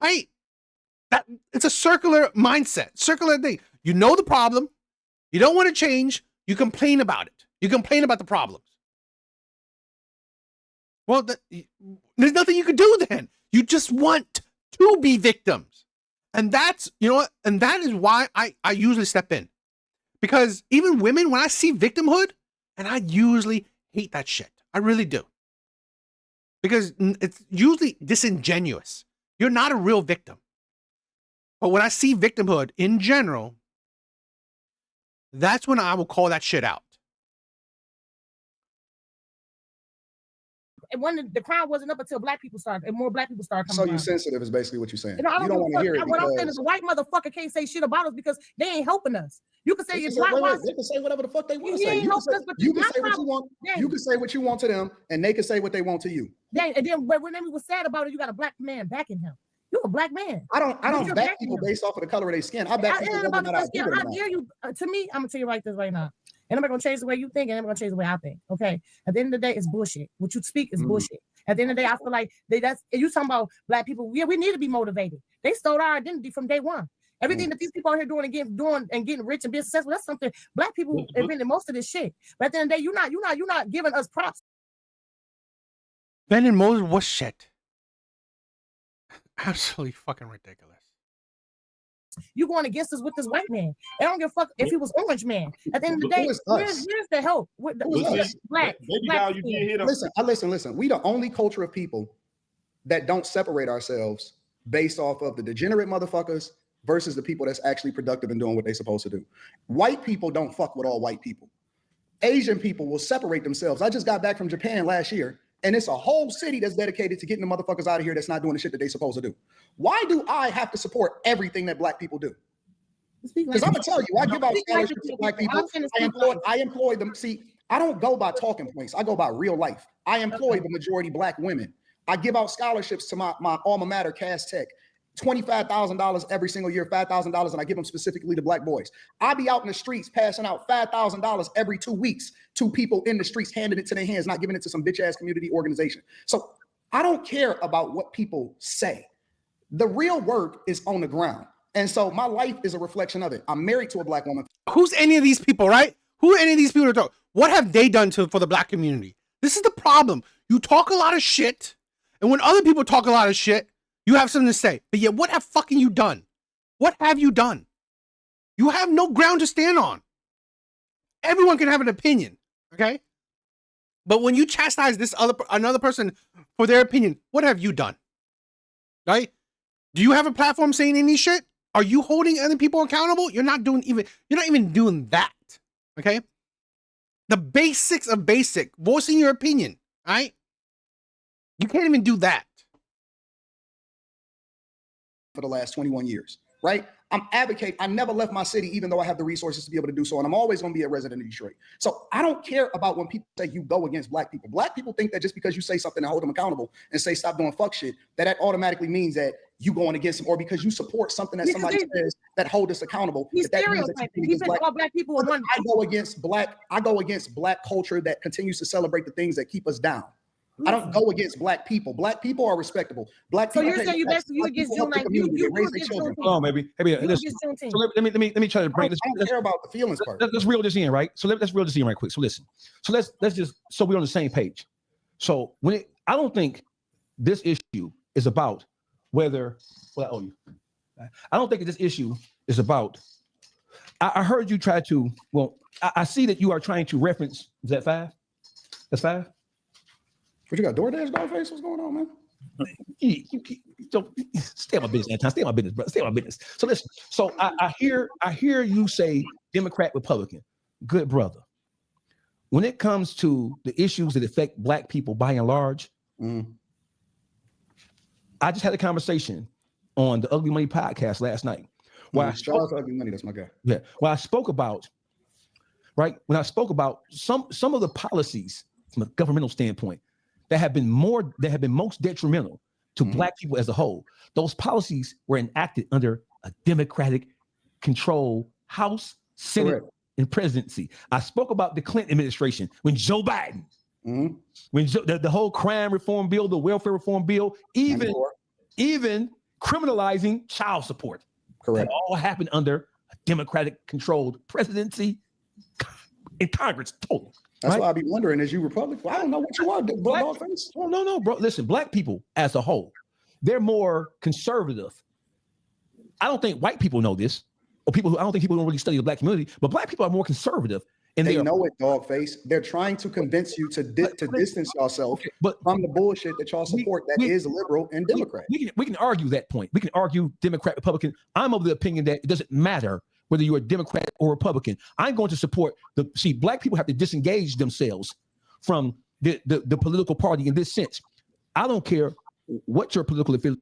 Right? It's a circular mindset, circular thing. You know the problem. You don't want to change. You complain about it. You complain about the problems. Well, there's nothing you can do then. You just want to be victims. And that's, and that is why I usually step in. Because even women, when I see victimhood, and I usually hate that shit. I really do. Because it's usually disingenuous. You're not a real victim. But when I see victimhood in general, that's when I will call that shit out. And when the crime wasn't up until black people started, and more black people started coming. So you're sensitive is basically what you're saying. I you don't want to hear it. What I'm saying is a white motherfucker can't say shit about us because they ain't helping us. You can say they can say whatever the fuck they want to say. You can say what you want. You can say what you want to them, and they can say what they want to you. And then when they was sad about it, you got a black man backing him. You're a black man. I don't back people based off of the color of their skin. I back people about the skin. I dare you. To me, I'm gonna tell you right this right now. And I'm not gonna change the way you think, and I'm gonna change the way I think. Okay. At the end of the day, it's bullshit. What you speak is bullshit. At the end of the day, I feel like that's you talking about black people. Yeah, we need to be motivated. They stole our identity from day one. Everything that these people out here doing and getting rich and being successful, that's something black people invented most of this shit. But at the end of the day, you're not giving us props. Ben and Moses was shit. Absolutely fucking ridiculous. You going against us with this white man. I don't give a fuck if he was orange man. At the end of the day, where's the help? With the black. Listen. We the only culture of people that don't separate ourselves based off of the degenerate motherfuckers versus the people that's actually productive and doing what they're supposed to do. White people don't fuck with all white people. Asian people will separate themselves. I just got back from Japan last year, and it's a whole city that's dedicated to getting the motherfuckers out of here that's not doing the shit that they're supposed to do. Why do I have to support everything that black people do? Because I'm gonna tell you, I give out scholarships to black people. I employ them. See, I don't go by talking points. I go by real life. I employ the majority black women. I give out scholarships to my alma mater, Cass Tech. $25,000 every single year, $5,000, and I give them specifically to black boys. I be out in the streets passing out $5,000 every 2 weeks to people in the streets, handing it to their hands, not giving it to some bitch ass community organization. So I don't care about what people say. The real work is on the ground. And so my life is a reflection of it. I'm married to a black woman. Who's any of these people, right? Who are any of these people to talk? What have they done for the black community? This is the problem. You talk a lot of shit, and when other people talk a lot of shit, you have something to say. But yet, what have fucking you done? What have you done? You have no ground to stand on. Everyone can have an opinion, okay? But when you chastise another person for their opinion, what have you done? Right? Do you have a platform saying any shit? Are you holding other people accountable? You're not even doing that. Okay? The basics of basic, voicing your opinion, right? You can't even do that. For the last 21 years, right? I'm advocating. I never left my city, even though I have the resources to be able to do so. And I'm always going to be a resident of Detroit. So I don't care about when people say you go against black people. Black people think that just because you say something and hold them accountable and say stop doing fuck shit, that automatically means that you going against them, or because you support something that somebody says that hold us accountable. He's stereotyping. He said all black people are one. I go against black culture that continues to celebrate the things that keep us down. I don't go against black people. Black people are respectable. Black people. So you're saying you against Juneteenth? You raise their children. Oh, maybe. So let me try to bring this. I don't care about the feelings part. Let's reel this in, right? So let's reel this in right quick. So listen. So let's just so we're on the same page. So I don't think this issue is about whether. Well, I owe you. I don't think this issue is about. I heard you try to. Well, I see that you are trying to reference. Is that 5? That's 5. What you got, DoorDash, Dollface? What's going on, man? You don't stay on my business, Anton. Stay on my business, brother. Stay on my business. So listen. So I hear you say Democrat, Republican. Good brother. When it comes to the issues that affect black people by and large, I just had a conversation on the Ugly Money podcast last night. Charles Ugly Money, that's my guy. Yeah. Well, I spoke about some of the policies from a governmental standpoint that have been most detrimental to black people as a whole. Those policies were enacted under a Democratic control House, Senate, and presidency. I spoke about the Clinton administration when Joe Biden, when the whole crime reform bill, the welfare reform bill, even criminalizing child support. Correct. That all happened under a Democratic controlled presidency in Congress. Totally. That's why I be wondering, is you Republican? I don't know what you are, No, bro. Listen, black people as a whole, they're more conservative. I don't think white people know this, or I don't think people don't really study the black community, but black people are more conservative And they know it, dog face. They're trying to convince you to distance yourself from the bullshit that y'all support that is liberal and Democrat. We can argue that point. We can argue Democrat, Republican. I'm of the opinion that it doesn't matter whether you're a Democrat or Republican. I'm going to support black people have to disengage themselves from the political party in this sense. I don't care what your political affiliation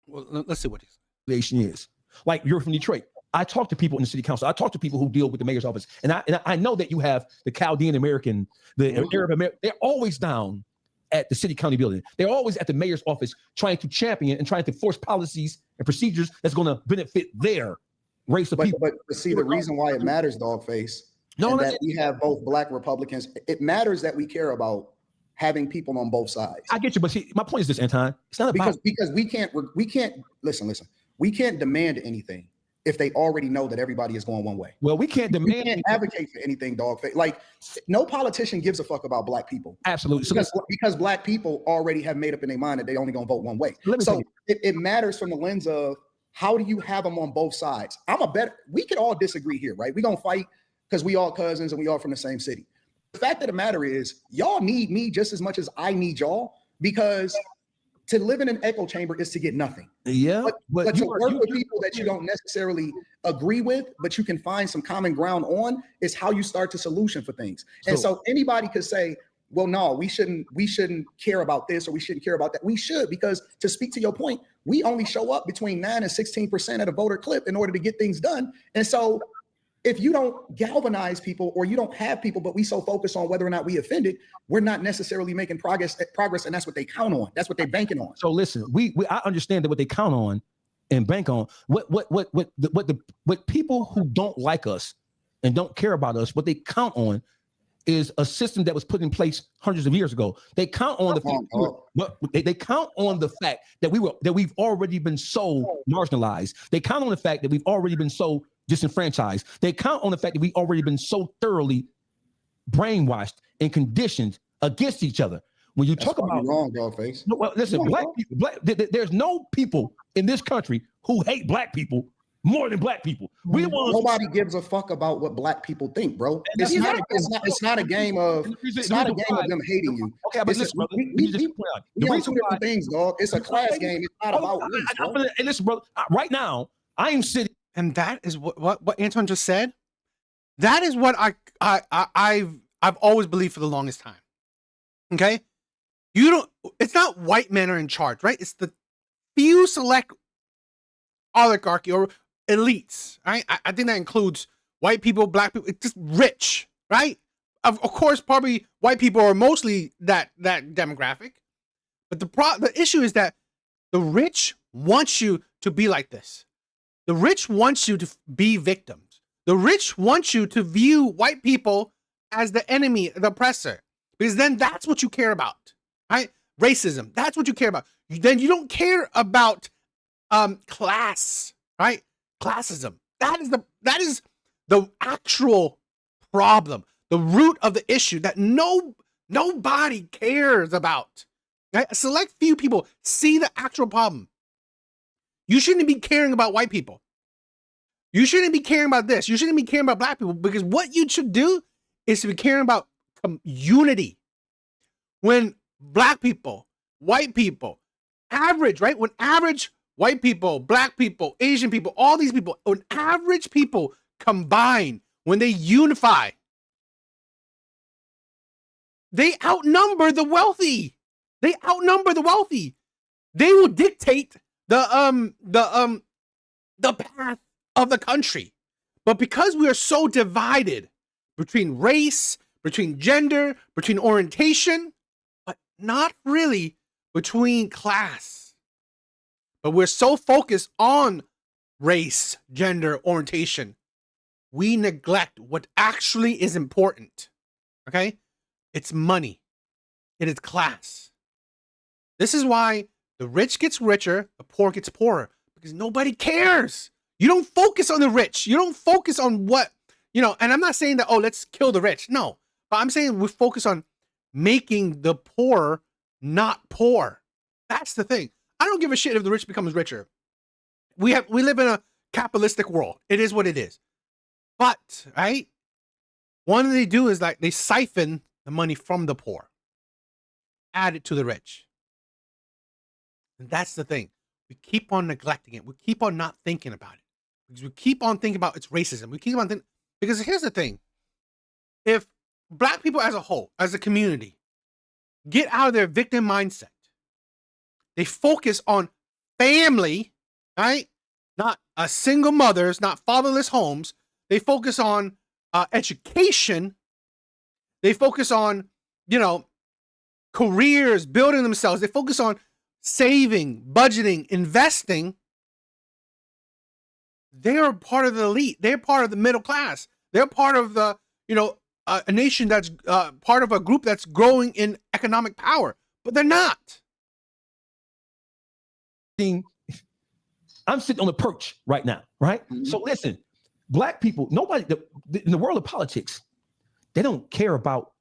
well, let's see what his affiliation is. Like, you're from Detroit. I talk to people in the city council. I talk to people who deal with the mayor's office. And I know that you have the Chaldean American, the Arab American. They're always down at the city county building. They're always at the mayor's office trying to champion and trying to force policies and procedures that's going to benefit their race of people. But see, the reason why it matters, dog face, that we have both black Republicans, it matters that we care about having people on both sides. I get you, but see, my point is this, Anton. It's not about because we can't listen. We can't demand anything if they already know that everybody is going one way. Well, we can't demand. We can't advocate for anything, dog. Like, no politician gives a fuck about black people. Absolutely. Because black people already have made up in their mind that they only gonna vote one way. So it matters from the lens of how do you have them on both sides? We could all disagree here, right? We're gonna fight because we all cousins and we all from the same city. The fact of the matter is, y'all need me just as much as I need y'all, because to live in an echo chamber is to get nothing. Yeah. But to work with people that you don't necessarily agree with, but you can find some common ground on, is how you start to solution for things. And so anybody could say, well, no, we shouldn't care about this or we shouldn't care about that. We should, because to speak to your point, we only show up between 9 and 16% at a voter clip in order to get things done. And so if you don't galvanize people, or you don't have people, but we so focus on whether or not we offended, we're not necessarily making progress, and that's what they count on. That's what they're banking on. So listen, I understand that what they count on and bank on, what people who don't like us and don't care about us, what they count on is a system that was put in place hundreds of years ago. They count on they count on the fact that we've already been so marginalized. They count on the fact that we've already been so disenfranchised. They count on the fact that we've already been so thoroughly brainwashed and conditioned against each other. When you talk about wrong, dog face. No, well, listen, black people, there's no people in this country who hate black people more than black people. Nobody gives a fuck about what black people think, bro. It's not a game of them hating you. Okay, but listen, brother, we on two different things, dog. It's a class game. It's not about race, bro. Hey, listen, brother. Right now, I am sitting, and that is what Anton just said. That is what I've always believed for the longest time. Okay, it's not white men are in charge, right? It's the few select oligarchy or elites, right? I think that includes white people, black people, it's just rich, right? Of course, probably white people are mostly that demographic. But the issue is that the rich want you to be like this. The rich wants you to be victims. The rich want you to view white people as the enemy, the oppressor, because then that's what you care about, right? Racism, that's what you care about. Then you don't care about class, right? Classism. That is the actual problem, the root of the issue that nobody cares about. Right? A select few people see the actual problem. You shouldn't be caring about white people. You shouldn't be caring about this. You shouldn't be caring about black people, because what you should do is to be caring about unity. When black people, white people, average, right? When average white people, black people, Asian people, all these people, when average people combine, when they unify, they outnumber the wealthy. They outnumber the wealthy. They will dictate the path of the country. But because we are so divided between race, between gender, between orientation, but not really between class, but we're so focused on race, gender, orientation, we neglect what actually is important. Okay? It's money. It is class. This is why the rich gets richer, the poor gets poorer, because nobody cares. You don't focus on the rich. You don't focus on what, and I'm not saying that, let's kill the rich. No, but I'm saying we focus on making the poor not poor. That's the thing. I don't give a shit if the rich becomes richer. We live in a capitalistic world. It is what it is. But, right, one they do is like they siphon the money from the poor, add it to the rich. And that's the thing. We keep on neglecting it. We keep on not thinking about it. Because we keep on thinking about it's racism. We keep on thinking, because here's the thing. If Black people as a whole, as a community, get out of their victim mindset, they focus on family, right? Not single mothers, not fatherless homes. They focus on education. They focus on, careers, building themselves. They focus on saving, budgeting, investing. They're part of the elite. They're part of the middle class. They're part of the, a nation that's part of a group that's growing in economic power, but they're not. I'm sitting on the perch right now, right? Mm-hmm. So listen, Black people, nobody in the world of politics, they don't care about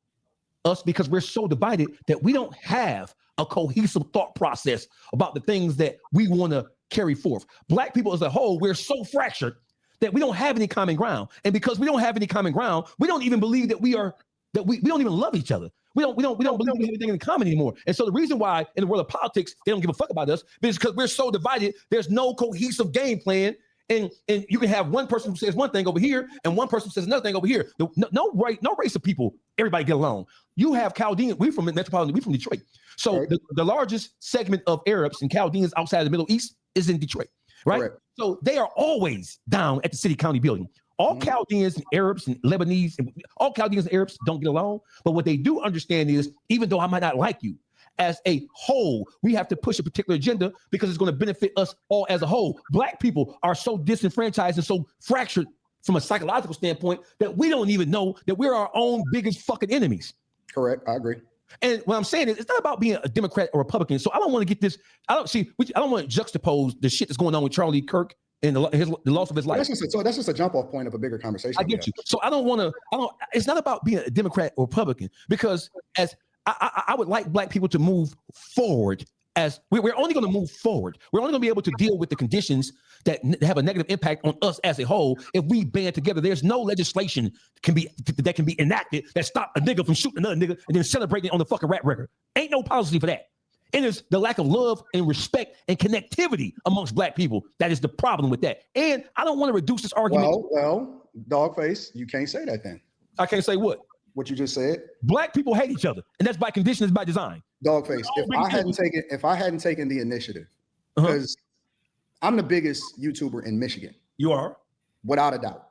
us because we're so divided that we don't have a cohesive thought process about the things that we want to carry forth. Black people as a whole, we're so fractured that we don't have any common ground. And because we don't have any common ground, we don't even believe that we don't even love each other. We don't believe we have anything in common anymore. And so the reason why in the world of politics, they don't give a fuck about us is because we're so divided. There's no cohesive game plan. And you can have one person who says one thing over here and one person who says another thing over here. No race of people, everybody get along. You have Chaldeans, we from metropolitan, we from Detroit. So right. the largest segment of Arabs and Chaldeans outside of the Middle East is in Detroit, right? Correct. So they are always down at the city county building. All Chaldeans and Arabs and Lebanese, all Chaldeans and Arabs don't get along. But what they do understand is, even though I might not like you, as a whole, we have to push a particular agenda because it's going to benefit us all as a whole. Black people are so disenfranchised and so fractured from a psychological standpoint that we don't even know that we're our own biggest fucking enemies. Correct. I agree. And what I'm saying is, it's not about being a Democrat or Republican. So I don't want to get this. I don't want to juxtapose the shit that's going on with Charlie Kirk and the loss of his life. That's just a jump off point of a bigger conversation. I get you. So I don't want to. It's not about being a Democrat or Republican, because as I would like Black people to move forward. As we're only going to move forward. We're only going to be able to deal with the conditions that have a negative impact on us as a whole if we band together. There's no legislation that can be enacted that stop a nigga from shooting another nigga and then celebrating on the fucking rap record. Ain't no policy for that. It is the lack of love and respect and connectivity amongst Black people that is the problem with that. And I don't want to reduce this argument. Well, Dogface, you can't say that then. I can't say what? What you just said. Black people hate each other, and that's by condition, it's by design. Dogface, if I hadn't taken the initiative, because I'm the biggest YouTuber in Michigan. You are? Without a doubt.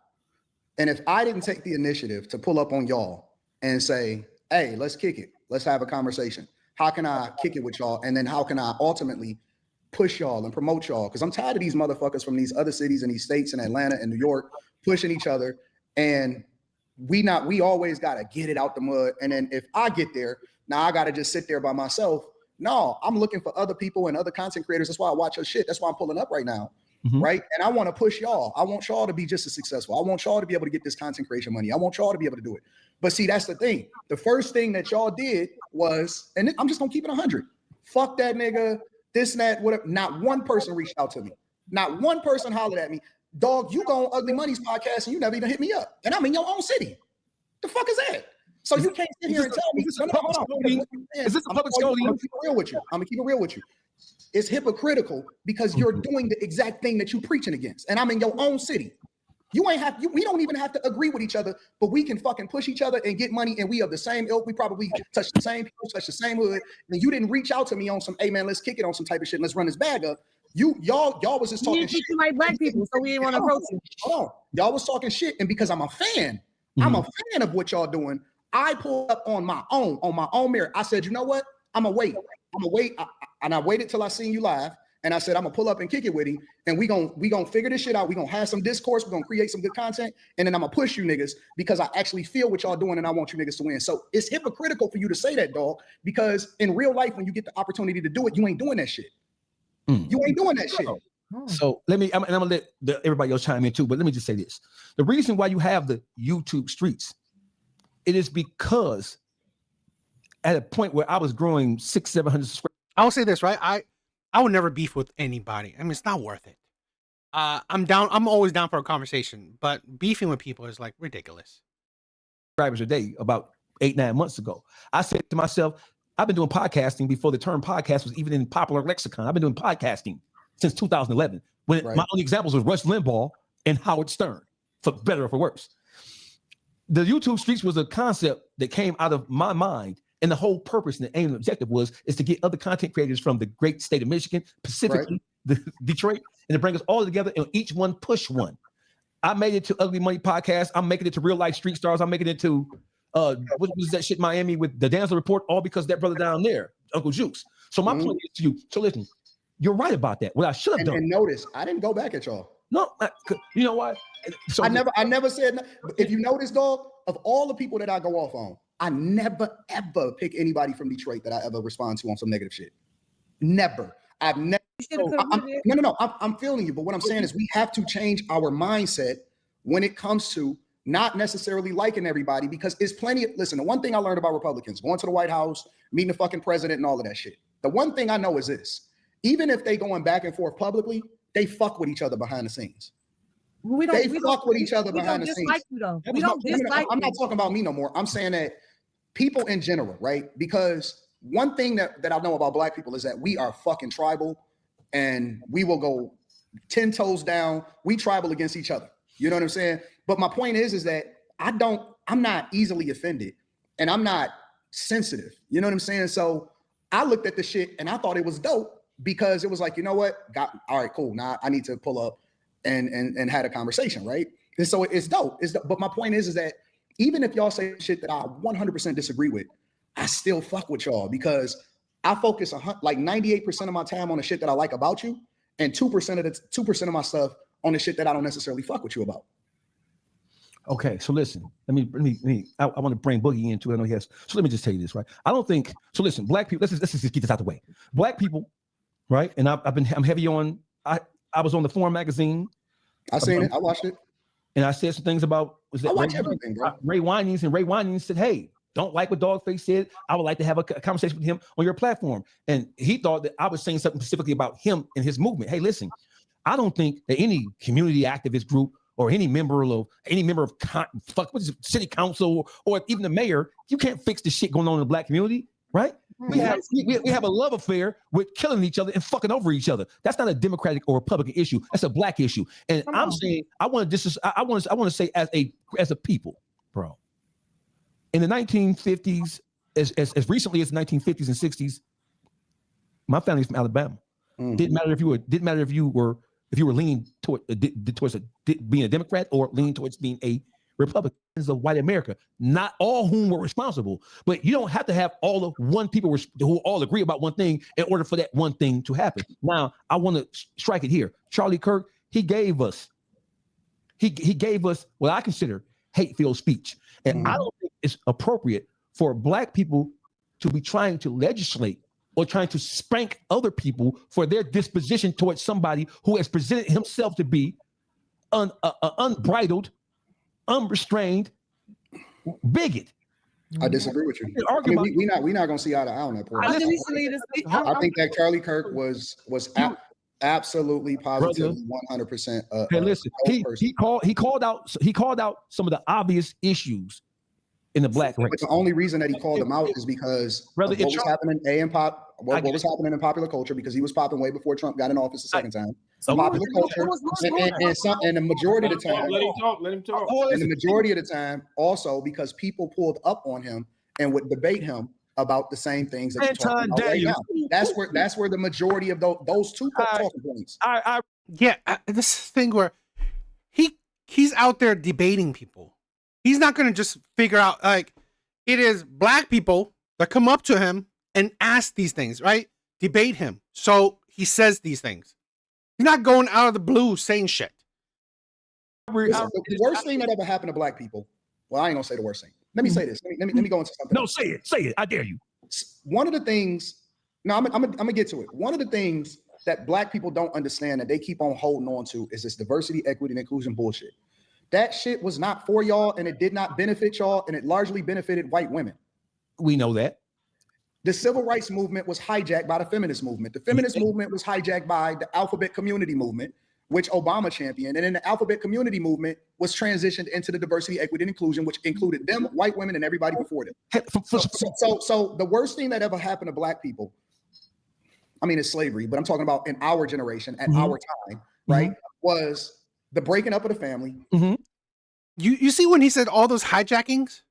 And if I didn't take the initiative to pull up on y'all and say, hey, let's kick it. Let's have a conversation. How can I kick it with y'all? And then how can I ultimately push y'all and promote y'all? Because I'm tired of these motherfuckers from these other cities and these states in Atlanta and New York pushing each other. And we always got to get it out the mud. And then if I get there, now I got to just sit there by myself. No, I'm looking for other people and other content creators. That's why I watch your shit. That's why I'm pulling up right now. Mm-hmm. Right. And I want to push y'all. I want y'all to be just as successful. I want y'all to be able to get this content creation money. I want y'all to be able to do it. But see, that's the thing. The first thing that y'all did was, and I'm just going to keep it 100. Fuck that nigga, this and that, whatever. Not one person reached out to me. Not one person hollered at me. Dog, you go on Ugly Money's podcast and you never even hit me up. And I'm in your own city. The fuck is that? So you can't sit here and tell me. Is this a public scolding? I'm gonna keep it real with you. It's hypocritical because you're doing the exact thing that you're preaching against. And I'm in your own city. We don't even have to agree with each other, but we can fucking push each other and get money. And we have the same ilk. We probably touch the same people, touch the same hood. And you didn't reach out to me on some, hey man, let's kick it on some type of shit. Let's run this bag up. Y'all was just talking shit. You like Black people, so we didn't want to approach you. Hold on. Y'all was talking shit. And because I'm a fan, I'm a fan of what y'all doing. I pulled up on my own merit. I said, you know what? I'm gonna wait. And I waited till I seen you live. And I said, I'm gonna pull up and kick it with him. And we gonna figure this shit out. We gonna have some discourse. We're gonna create some good content. And then I'm gonna push you niggas because I actually feel what y'all doing and I want you niggas to win. So it's hypocritical for you to say that, dog, because in real life, when you get the opportunity to do it, you ain't doing that shit. You ain't doing that shit. So I'm gonna let everybody else chime in too, but let me just say this. The reason why you have the YouTube streets, it is because at a point where I was growing 600-700 subscribers. I will say this, right? I would never beef with anybody. I mean, it's not worth it. I'm down. I'm always down for a conversation, but beefing with people is like ridiculous. Subscribers a day about 8-9 months ago. I said to myself, I've been doing podcasting before the term podcast was even in popular lexicon. I've been doing podcasting since 2011. When my only examples was Rush Limbaugh and Howard Stern, for better or for worse. The YouTube streets was a concept that came out of my mind, and the whole purpose and the aim and objective is to get other content creators from the great state of Michigan, specifically Detroit, and to bring us all together and each one push one. I made it to Ugly Money Podcast. I'm making it to Real Life Street Stars. I'm making it to what was that shit Miami with the Dancer Report, all because that brother down there, Uncle Jukes. So my point is to you. So listen, you're right about that. What I should have done. And notice, I didn't go back at y'all. No, you know what? So I never said. If you notice, dog, of all the people that I go off on, I never ever pick anybody from Detroit that I ever respond to on some negative shit. Never. I've never. No. I'm feeling you, but what I'm saying is we have to change our mindset when it comes to not necessarily liking everybody, because it's plenty of. Listen, the one thing I learned about Republicans going to the White House, meeting the fucking president, and all of that shit. The one thing I know is this: even if they going back and forth publicly, they fuck with each other behind the scenes. They fuck with each other behind the scenes. I'm not talking about me no more. I'm saying that people in general, right? Because one thing that I know about Black people is that we are fucking tribal, and we will go 10 toes down. We tribal against each other. You know what I'm saying? But my point is that I'm not easily offended, and I'm not sensitive. You know what I'm saying? So I looked at the shit and I thought it was dope, because it was like, you know what? All right, cool. Now I need to pull up and had a conversation, right? And so it's dope. But my point is that even if y'all say shit that I 100% disagree with, I still fuck with y'all, because I focus like 98% of my time on the shit that I like about you, and 2% of my stuff on the shit that I don't necessarily fuck with you about. Okay, so listen, let me. I want to bring Boogie into it. I know he has. So let me just tell you this, right? I don't think so. Listen, Black people. Let's just get this out the way. Black people, right? And I'm heavy on. I was on the Forum magazine. I seen it. I watched it. And I said some things about I watch everything, bro. Ray Winans, and Ray Winans said, "Hey, don't like what Dogface said. I would like to have a conversation with him on your platform." And he thought that I was saying something specifically about him and his movement. Hey, listen, I don't think that any community activist group or any member of city council or even the mayor, you can't fix the shit going on in the Black community, right? We have a love affair with killing each other and fucking over each other. That's not a Democratic or Republican issue. That's a Black issue. And I'm saying I want to say as a people, bro. In the 1950s, as recently as the 1950s and 60s, my family's from Alabama. Didn't matter if you were leaning towards being a Democrat or leaning towards being a Republican. Of white America, not all whom were responsible, but you don't have to have all of one people who all agree about one thing in order for that one thing to happen. Now, I want to strike it here. Charlie Kirk, he gave us what I consider hate-filled speech, and I don't think it's appropriate for Black people to be trying to legislate or trying to spank other people for their disposition towards somebody who has presented himself to be unbridled, unrestrained bigot. I disagree with you. We're not gonna see eye to eye on that point. I think that Charlie Kirk was absolutely positively 100%. Hey, listen, he called out some of the obvious issues in the Black race. But the only reason that he called them out is because what was happening what was happening in popular culture, because he was popping way before Trump got in office the second time. Popular culture, and the majority of the time, let him talk. And the majority of the time, also because people pulled up on him and would debate him about the same things that you're talking about right now. That's where the majority of those two talking points. This thing where he's out there debating people. He's not going to just figure out, like, it is Black people that come up to him and ask these things, right? Debate him. So he says these things. He's not going out of the blue saying shit. The worst thing that ever happened to Black people, well, I ain't going to say the worst thing. Let me say this. Let me go into something. No, say it. I dare you. One of the things, I'm going to get to it. One of the things that Black people don't understand that they keep on holding on to is this diversity, equity, and inclusion bullshit. That shit was not for y'all, and it did not benefit y'all, and it largely benefited white women. We know that. The civil rights movement was hijacked by the feminist movement. The feminist movement was hijacked by the alphabet community movement, which Obama championed, and then the alphabet community movement was transitioned into the diversity, equity, and inclusion, which included them, white women, and everybody before them. So the worst thing that ever happened to Black people, I mean, it's slavery, but I'm talking about in our generation, at our time, right, was the breaking up of the family. You see when he said all those hijackings?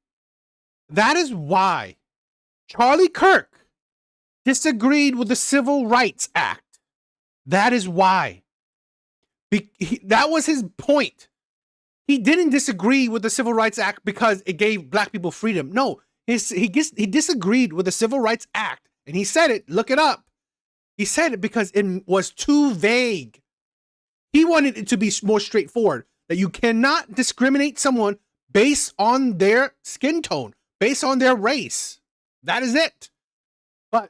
That is why Charlie Kirk disagreed with the Civil Rights Act. That is why. That was his point. He didn't disagree with the Civil Rights Act because it gave Black people freedom. No, he disagreed with the Civil Rights Act, and he said it. Look it up. He said it because it was too vague. He wanted it to be more straightforward, that you cannot discriminate someone based on their skin tone, based on their race. That is it. But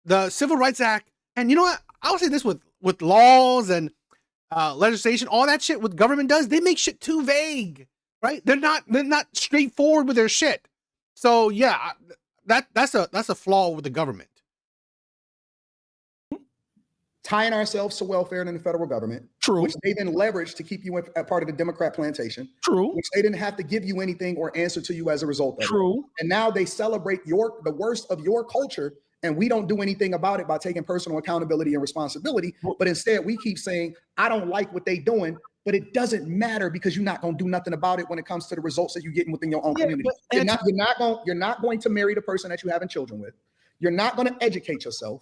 the Civil Rights Act, and you know what? I'll say this with laws and legislation, all that shit what government does, they make shit too vague, right? They're not straightforward with their shit. So yeah, that's a flaw with the government. Tying ourselves to welfare and the federal government, True, which they then leveraged to keep you a part of the Democrat plantation, True, which they didn't have to give you anything or answer to you as a result of True. it. And now they celebrate the worst of your culture, and we don't do anything about it by taking personal accountability and responsibility. But instead, we keep saying, I don't like what they're doing, but it doesn't matter because you're not going to do nothing about it when it comes to the results that you're getting within your own community. You're not going to marry the person that you're having children with. You're not going to educate yourself.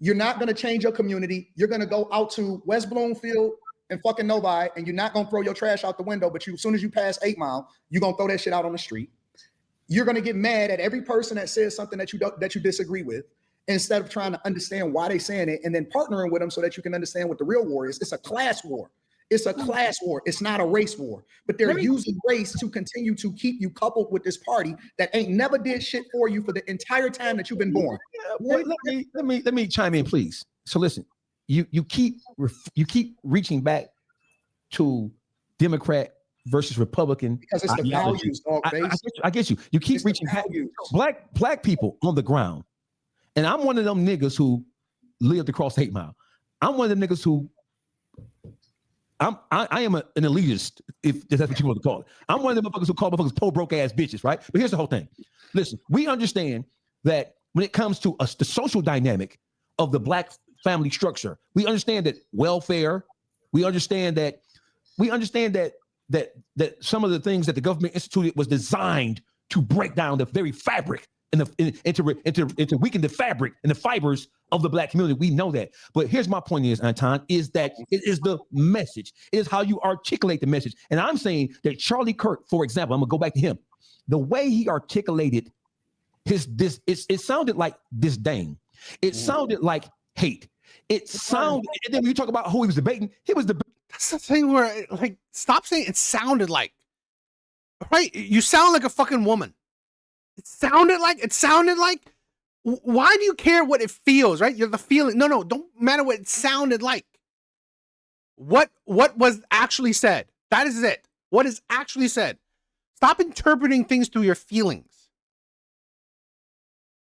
You're not going to change your community. You're going to go out to West Bloomfield and fucking Novi, and you're not going to throw your trash out the window. But as soon as you pass 8 Mile, you're going to throw that shit out on the street. You're going to get mad at every person that says something that you disagree with, instead of trying to understand why they're saying it and then partnering with them so that you can understand what the real war is. It's a class war. It's a class war. It's not a race war. But they're using race to continue to keep you coupled with this party that ain't never did shit for you for the entire time that you've been born. Let me chime in, please. So listen, you keep reaching back to Democrat versus Republican because it's the values, dog face. I get you. You keep reaching back. Black people on the ground, and I'm one of them niggas who lived across 8 Mile. I'm one of them niggas who. I am an elitist, if that's what you want to call it. I'm one of the motherfuckers who call motherfuckers poor broke ass bitches, right? But here's the whole thing. Listen, we understand that when it comes to the social dynamic of the Black family structure, we understand that welfare, we understand that some of the things that the government instituted was designed to break down the very fabric and to weaken the fabric and the fibers of the Black community. We know that. But here's my point is, Anton, is that it is the message. It is how you articulate the message. And I'm saying that Charlie Kirk, for example, I'm gonna go back to him. The way he articulated it sounded like disdain. It sounded like hate. It sounded, and then when you talk about who he was debating, That's the thing where, like, stop saying it sounded like. Right? You sound like a fucking woman. It sounded like. Why do you care what it feels, right? You're the feeling. No, don't matter what it sounded like. What was actually said? That is it. What is actually said? Stop interpreting things through your feelings.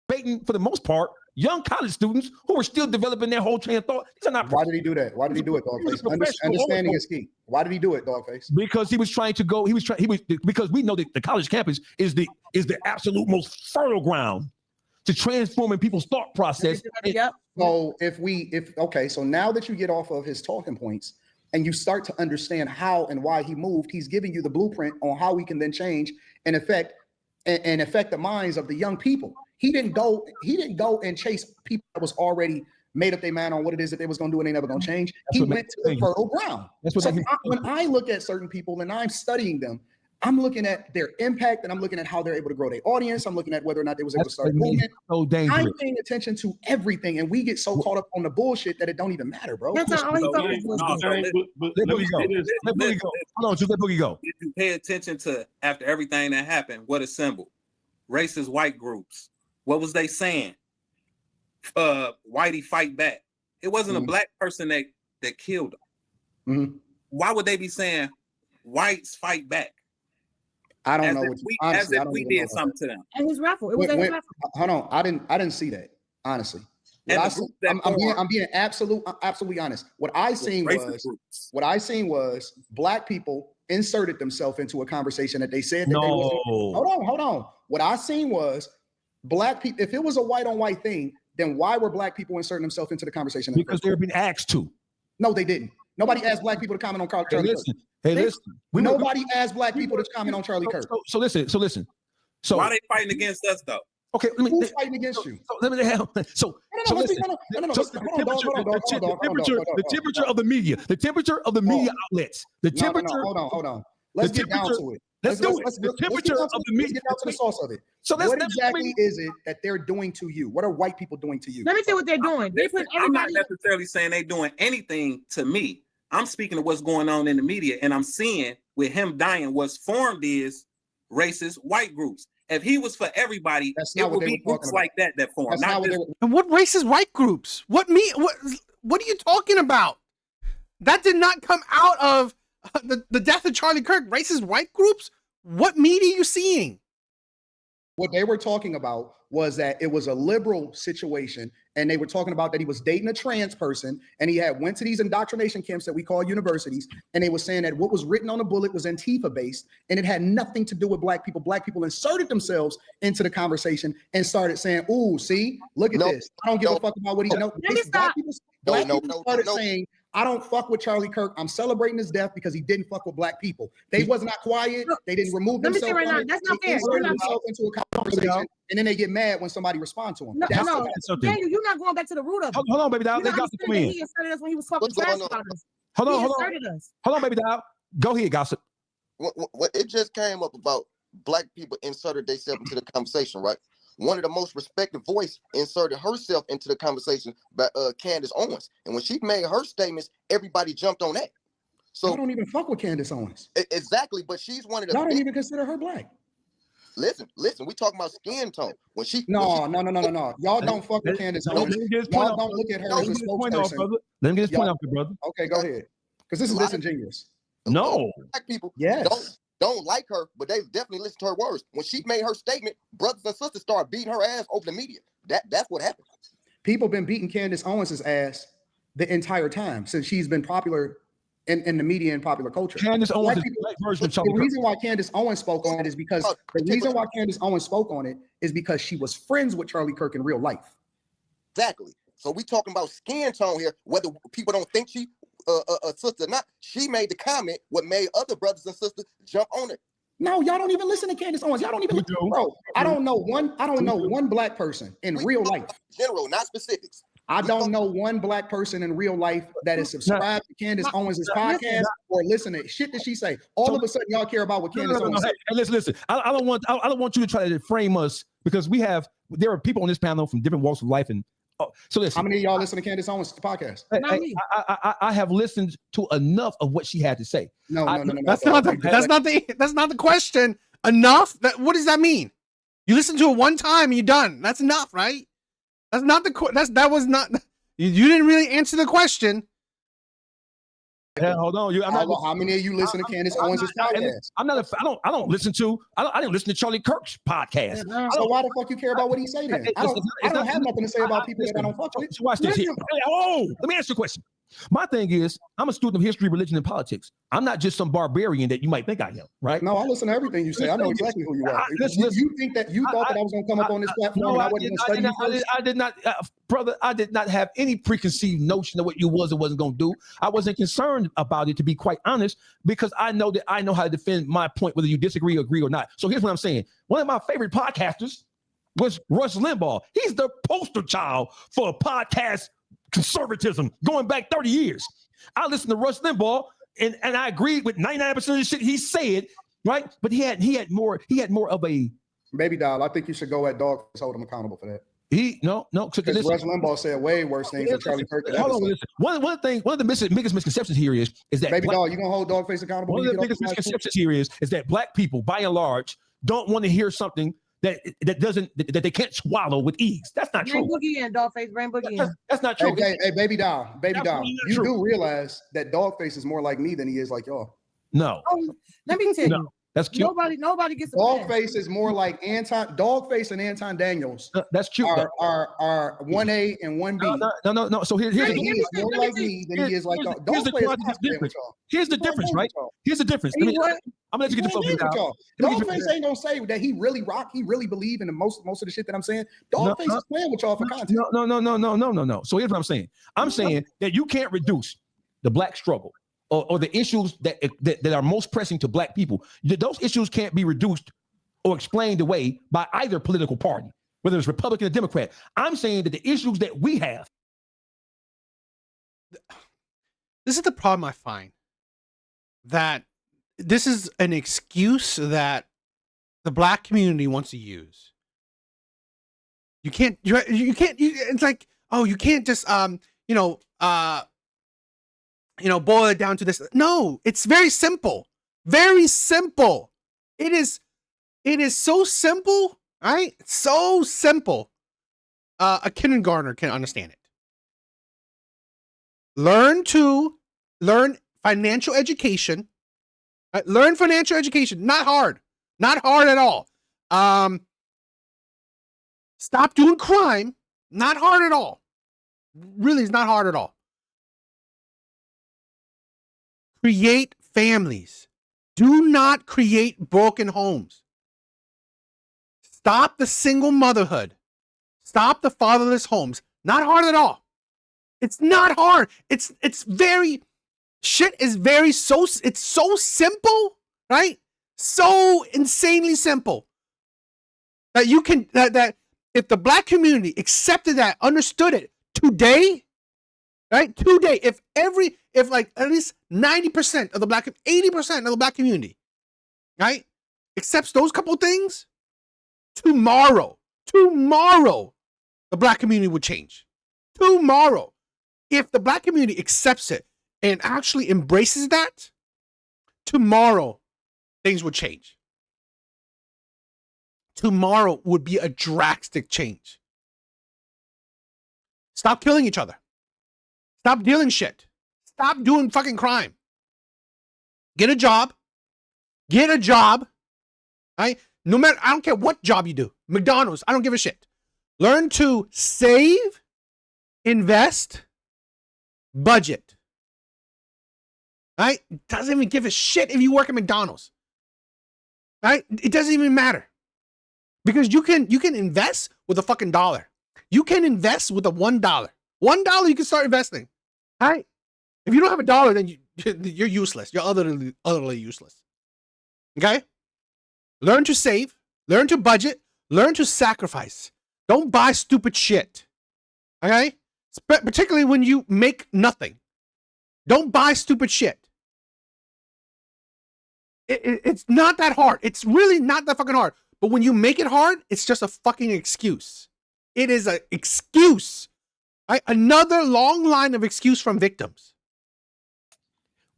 For the most part, young college students who are still developing their whole train of thought. These are not. Why did he do that? Why did he do it, Dogface? Understanding is key. Why did he do it, Dogface? Because he was trying to go. Because we know that the college campus is the absolute most fertile ground to transforming people's thought process. So so now that you get off of his talking points and you start to understand how and why he moved, he's giving you the blueprint on how we can then change and affect the minds of the young people. He didn't go and chase people that was already made up their mind on what it is that they was going to do and they never going to change. He went to the fertile ground. When I look at certain people and I'm studying them, I'm looking at their impact and I'm looking at how they're able to grow their audience. I'm looking at whether or not they was able to start a movement. So dangerous. I'm paying attention to everything, and we get so caught up on the bullshit that it don't even matter, bro. Let Boogie go. Hold on, just let Boogie go. If you pay attention to after everything that happened, what assembled? Racist white groups. What was they saying? Whitey fight back. It wasn't a Black person that killed him. Why would they be saying whites fight back? I don't know. We did something to them. And his raffle. It was his raffle. Hold on. I didn't see that, honestly. I'm being absolutely honest. What I seen was black people inserted themselves into a conversation that they said that they wasn't. Hold on. What I seen was black people. If it was a white on white thing, then why were black people inserting themselves into the conversation? Because they're being asked to. No, they didn't. Nobody asked black people to comment on Charlie Kirk. Nobody asked black people to comment on Charlie Kirk. So listen. So why are they fighting against us though? Okay, who's fighting against you? The temperature of the media, the temperature of the media outlets, the temperature. Hold on. Let's get down to it. Let's do it. The temperature of the media. Get down to the source of it. So what exactly is it that they're doing to you? What are white people doing to you? Let me tell you what they're doing. I'm not necessarily saying they're doing anything to me. I'm speaking of what's going on in the media, and I'm seeing with him dying, what's formed is racist white groups. If he was for everybody, it would be groups like that form. And what racist white groups? What are you talking about? That did not come out of the death of Charlie Kirk. Racist white groups? What media are you seeing? What they were talking about was that it was a liberal situation, and they were talking about that he was dating a trans person, and he went to these indoctrination camps that we call universities, and they were saying that what was written on the bullet was Antifa based, and it had nothing to do with black people. Black people inserted themselves into the conversation and started saying, "Ooh, see, look at this. I don't give a fuck about what he knows." Black people started saying, "I don't fuck with Charlie Kirk. I'm celebrating his death because he didn't fuck with black people." They was not quiet. They didn't remove themselves. Let me say right now, that's not fair. They inserted themselves into a conversation, and then they get mad when somebody responds to them. No, Daniel, you're not going back to the root of it. Hold on, baby doll. They got the queen. He inserted us when he was talking trash about us. Hold on, baby doll. Go ahead, gossip. It just came up about black people inserted themselves into the conversation, right? One of the most respected voice inserted herself into the conversation by Candace Owens. And when she made her statements, everybody jumped on that. So I don't even fuck with Candace Owens. Exactly, but she's one of the. Y'all don't even consider her black. Listen, we talking about skin tone. When she No. Y'all don't fuck with Candace Owens. Y'all don't look at her as a spokesperson. Let me get this point off, brother. Okay, go ahead. Because this is disingenuous. No. Black people yes. don't like her, but they definitely listen to her words. When she made her statement, brothers and sisters started beating her ass over the media. That's what happened. People been beating Candace Owens' ass the entire time since she's been popular in the media and popular culture. Candace Owens is the black version of Charlie Kirk. The reason why Candace Owens spoke on it is because she was friends with Charlie Kirk in real life. Exactly. So we talking about skin tone here, whether people don't think she a sister or not. She made the comment what made other brothers and sisters jump on it. No, y'all don't even listen to Candace Owens. Y'all don't even bro. I don't know one black person in real life. General, not specifics. I don't know one black person in real life that is subscribed to Candace Owens' podcast or listen to shit that she say. All of a sudden, y'all care about what Candace Owens says. Hey, listen. I don't want you to try to frame us because there are people on this panel from different walks of life. And so listen. How many of y'all listen to Candace Owens' podcast? I have listened to enough of what she had to say. No. That's not the question. Enough? What does that mean? You listen to it one time and you're done. That's enough, right? That's not that was not. You didn't really answer the question. Yeah, hold on. How many of you listen to Candace Owens' podcast? I don't listen to. I didn't listen to Charlie Kirk's podcast. So why the fuck you care about what he say then? I don't have nothing to say about people that I don't fuck with. Watch this. Let me ask you a question. My thing is, I'm a student of history, religion, and politics. I'm not just some barbarian that you might think I am, right? No, I listen to everything you say. I know exactly who you are. You think that you thought that I was going to come up on this platform and I wasn't going to study you? I did not, brother. I did not have any preconceived notion of what you was or wasn't going to do. I wasn't concerned about it, to be quite honest, because I know that I know how to defend my point, whether you disagree or agree or not. So here's what I'm saying. One of my favorite podcasters was Rush Limbaugh. He's the poster child for podcast conservatism going back 30 years. I listened to Rush Limbaugh and I agreed with 99% of the shit he said, right? But he had more of a baby doll. I think you should go at dog and hold him accountable for that. No. Because Rush Limbaugh said way worse things than Charlie Kirk. Hold on, one of the biggest misconceptions here is that baby doll, you gonna hold Dogface accountable? One of the biggest misconceptions here is that black people, by and large, don't want to hear something that they can't swallow with ease. That's not true. That's not true. Hey, baby doll. You do realize that Dogface is more like me than he is like y'all. No. Let me tell you. That's cute. Nobody gets a Dogface is more like Dogface and Anton Daniels. That's cute. Are 1A and 1B. No. So here's he's more like me than he is like Here's the difference, right? Here's the difference. I'm gonna let you get the focus out. Dogface ain't gonna say that he really rock. He really believe in the most of the shit that I'm saying. Dogface is playing with y'all for content. No. So here's what I'm saying. I'm saying that you can't reduce the black struggle or the issues that are most pressing to black people. Those issues can't be reduced or explained away by either political party, whether it's Republican or Democrat. I'm saying that the issues that we have. This is the problem I find, that this is an excuse that the black community wants to use. It's like, oh, you can't just, boil it down to this. No, it's very simple. Very simple. It is so simple, right? So simple. A kindergartner can understand it. Learn financial education. Right? Learn financial education. Not hard. Not hard at all. Stop doing crime. Not hard at all. Really, it's not hard at all. Create families. Do not create broken homes. Stop the single motherhood. Stop the fatherless homes. Not hard at all. It's not hard. It's very, shit is very it's so simple, right? So insanely simple that you can, that if the black community accepted that, understood it today, right? Today, if like at least 90% of the 80% of the black community, right, accepts those couple things, tomorrow, the black community would change. Tomorrow. If the black community accepts it and actually embraces that, tomorrow things would change. Tomorrow would be a drastic change. Stop killing each other. Stop dealing shit. Stop doing fucking crime. Get a job. Right? No matter, I don't care what job you do. McDonald's, I don't give a shit. Learn to save, invest, budget. Right? Doesn't even give a shit if you work at McDonald's. Right? It doesn't even matter. Because you can invest with a fucking dollar. You can invest with a $1. $1 you can start investing. Right? If you don't have a dollar, then you're useless. You're utterly useless. Okay? Learn to save, learn to budget, learn to sacrifice. Don't buy stupid shit. Okay? Particularly when you make nothing. Don't buy stupid shit. It's not that hard. It's really not that fucking hard. But when you make it hard, it's just a fucking excuse. It is an excuse. Right? Another long line of excuse from victims.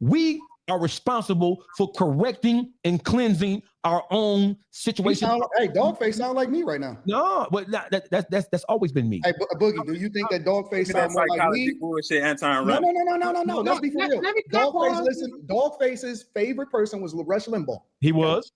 We are responsible for correcting and cleansing our own situation. Hey, Dogface sound like me right now. No, but that's always been me. Hey, Boogie, do you think that Dogface sound more like me? Bullshit, Anton. No. Let's be for real. Dogface's favorite person was Rush Limbaugh. He was.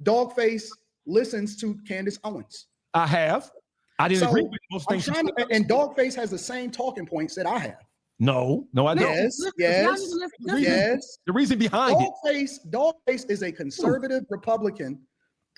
Dogface listens to Candace Owens. I have. I didn't agree with most things. And Dogface has the same talking points that I have. No, I don't. Yes. The reason behind Dogface is a conservative Republican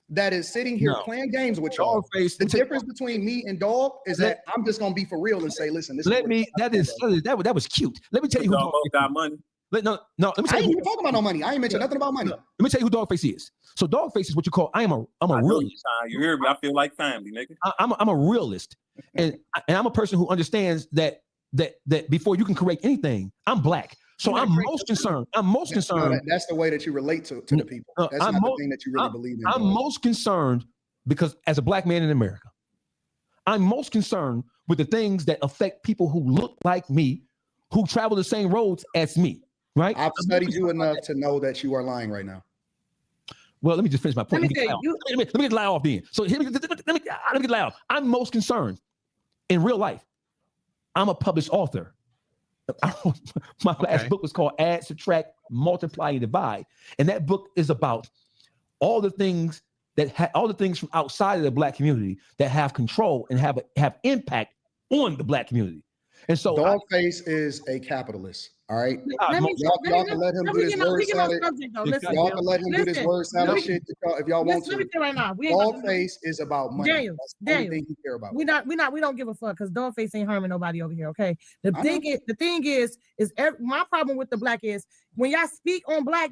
that is sitting here playing games with y'all. The difference between me and Dog is that I'm just gonna be for real and say, listen, that was cute. Let me tell you who got money. Let me tell you. I ain't even talking about no money. I ain't mentioned nothing about money. Let me tell you who Dogface is. So Dogface is what you call I'm a realist. You hear me? I feel like family, nigga. I'm a realist, and I'm a person who understands that before you can correct anything, I'm black. So I'm most concerned. That's the way that you relate to the people. That's not the thing that you really believe in. I'm most concerned because as a black man in America, I'm most concerned with the things that affect people who look like me, who travel the same roads as me. Right? I've studied you enough to know that you are lying right now. Well, let me just finish my point. Let me get loud off then. So let me get loud. I'm most concerned in real life. I'm a published author. My last book was called Add, Subtract, Multiply, and Divide. And that book is about all the things all the things from outside of the black community that have control and have impact on the black community. And so Dogface is a capitalist. All right. Y'all can let him do this word salad. Y'all can let him do this word salad shit if y'all want to. Right now. Dogface is about money. Daniel, thing you care about. We don't give a fuck because Dogface ain't harming nobody over here. Okay. The thing is my problem with the black is when y'all speak on black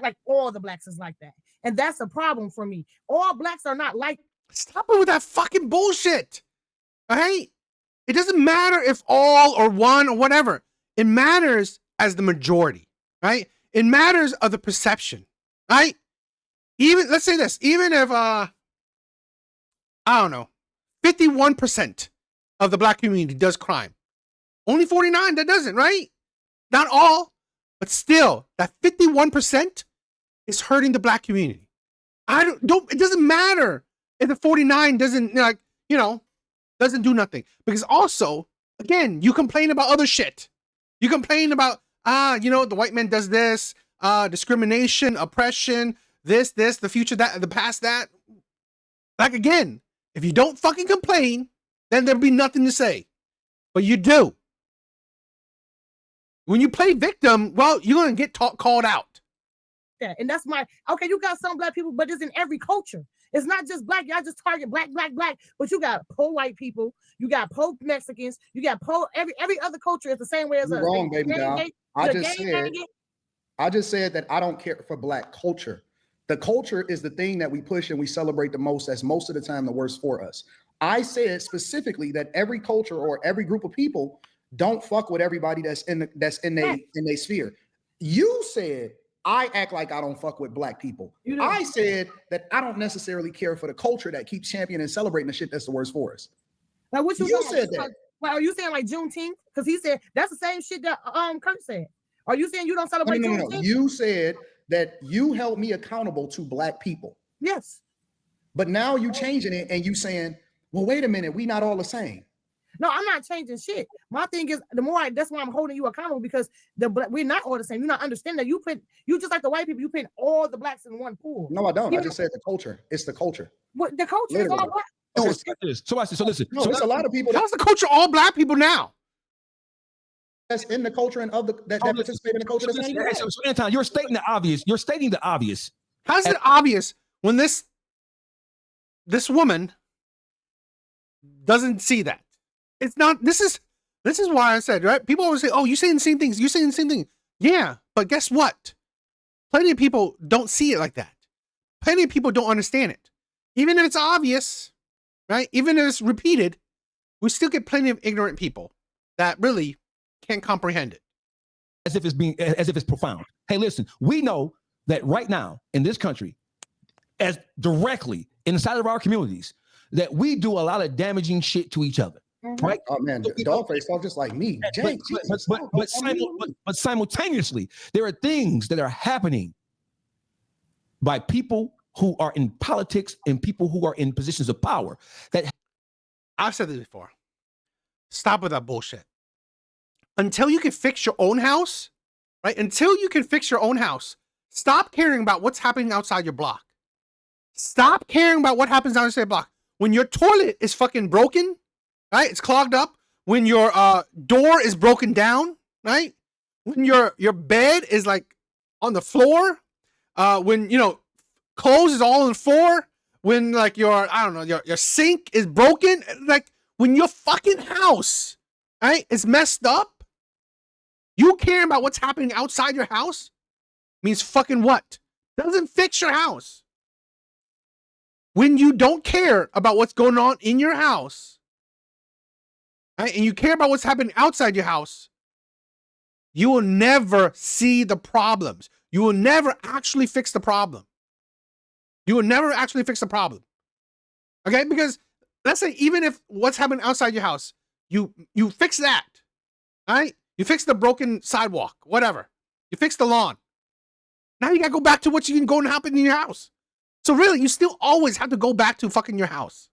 like all the blacks is like that. And that's a problem for me. All blacks are not like. Stop it with that fucking bullshit. All right. It doesn't matter if all or one or whatever. It matters as the majority, right? It matters of the perception, right? Even, let's say this, even if, I don't know, 51% of the black community does crime. Only 49 that doesn't, right? Not all, but still, that 51% is hurting the black community. It doesn't matter if the 49 doesn't, doesn't do nothing. Because also, again, you complain about other shit. You complain about, the white man does this, discrimination, oppression, this, the future, that, the past, that. Like, again, if you don't fucking complain, then there'll be nothing to say. But you do. When you play victim, well, you're going to get called out. Yeah, and that's okay, you got some black people, but it's in every culture. It's not just black. Y'all just target black, but you got poor white people, you got poor Mexicans, you got poor every other culture is the same way as us. Wrong, baby doll. I just said that I don't care for black culture. The culture is the thing that we push and we celebrate the most. That's most of the time the worst for us. I said specifically that every culture or every group of people don't fuck with everybody that's in their sphere. You said I act like I don't fuck with black people. I said that I don't necessarily care for the culture that keeps championing and celebrating the shit that's the worst for us. Now, what you said that? Well, are you saying like Juneteenth? Because he said that's the same shit that Kurt said. Are you saying you don't celebrate Juneteenth? No. You said that you held me accountable to black people. Yes. But now you changing it and you saying, well, wait a minute, we not all the same. No, I'm not changing shit. My thing is, that's why I'm holding you accountable because we're not all the same. You're not understanding that you just like the white people, you put all the blacks in one pool. No, I don't. I just said the culture. It's the culture. What the culture is all black. So listen. No, there's a lot of people. How's the culture all black people now? That's in the culture and that participate in the culture. So Anton, you're stating the obvious. How's it obvious when this woman doesn't see that? It's not. This is why I said, right? People always say, "Oh, you're saying the same things. You're saying the same thing." Yeah, but guess what? Plenty of people don't see it like that. Plenty of people don't understand it. Even if it's obvious, right? Even if it's repeated, we still get plenty of ignorant people that really can't comprehend it. As if it's profound. Hey, listen, we know that right now in this country, as directly inside of our communities, that we do a lot of damaging shit to each other. Right? Oh man, Dogface talk just like me. But simultaneously, there are things that are happening by people who are in politics and people who are in positions of power. That I've said this before. Stop with that bullshit. Until you can fix your own house, right? Until you can fix your own house, stop caring about what's happening outside your block. Stop caring about what happens outside your block. When your toilet is fucking broken, right? It's clogged up. When your door is broken down, right? When your bed is like on the floor, when clothes is all on the floor, when like your sink is broken, like when your fucking house, right, is messed up, you caring about what's happening outside your house means fucking what? Doesn't fix your house. When you don't care about what's going on in your house, right, and you care about what's happening outside your house, you will never see the problems. You will never actually fix the problem. Okay? Because let's say even if what's happening outside your house, you fix that, right? You fix the broken sidewalk, whatever. You fix the lawn. Now you gotta go back to what's going to happen in your house. So really, you still always have to go back to fucking your house.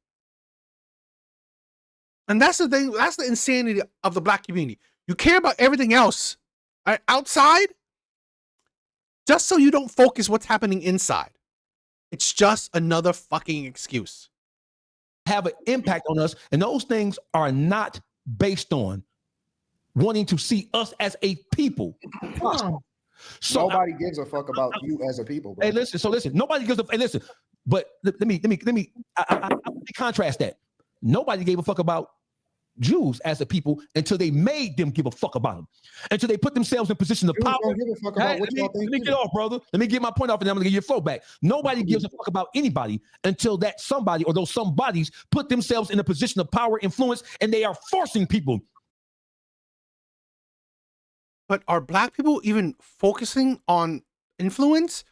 And that's the thing. That's the insanity of the black community. You care about everything else, right, outside, just so you don't focus what's happening inside. It's just another fucking excuse. Have an impact on us, and those things are not based on wanting to see us as a people. So nobody gives a fuck about you as a people, bro. Hey, listen. So listen. Nobody gives a. Hey, listen. But let me contrast that. Nobody gave a fuck about Jews as a people until they made them give a fuck about them. Until they put themselves in position of power. Don't give a fuck about let me get off, brother. Let me get my point off, and then I'm gonna get your flow back. Nobody gives a fuck about anybody until that somebody or those somebodies put themselves in a position of power, influence, and they are forcing people. But are black people even focusing on influence?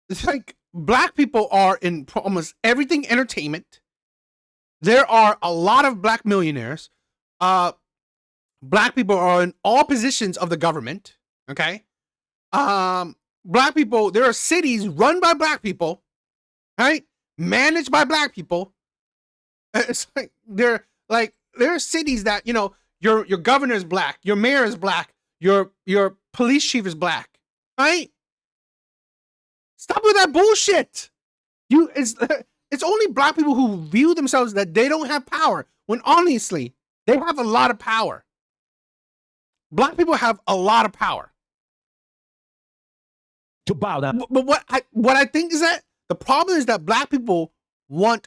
It's like black people are in almost everything entertainment. There are a lot of black millionaires. Black people are in all positions of the government. Okay. Black people, there are cities run by black people, right? Managed by black people. It's like there are cities that, you know, your governor is black, your mayor is black, your police chief is black, right? Stop with that bullshit. It's only black people who view themselves that they don't have power, when honestly, they have a lot of power. Black people have a lot of power. To bow down. But what I think is that the problem is that black people want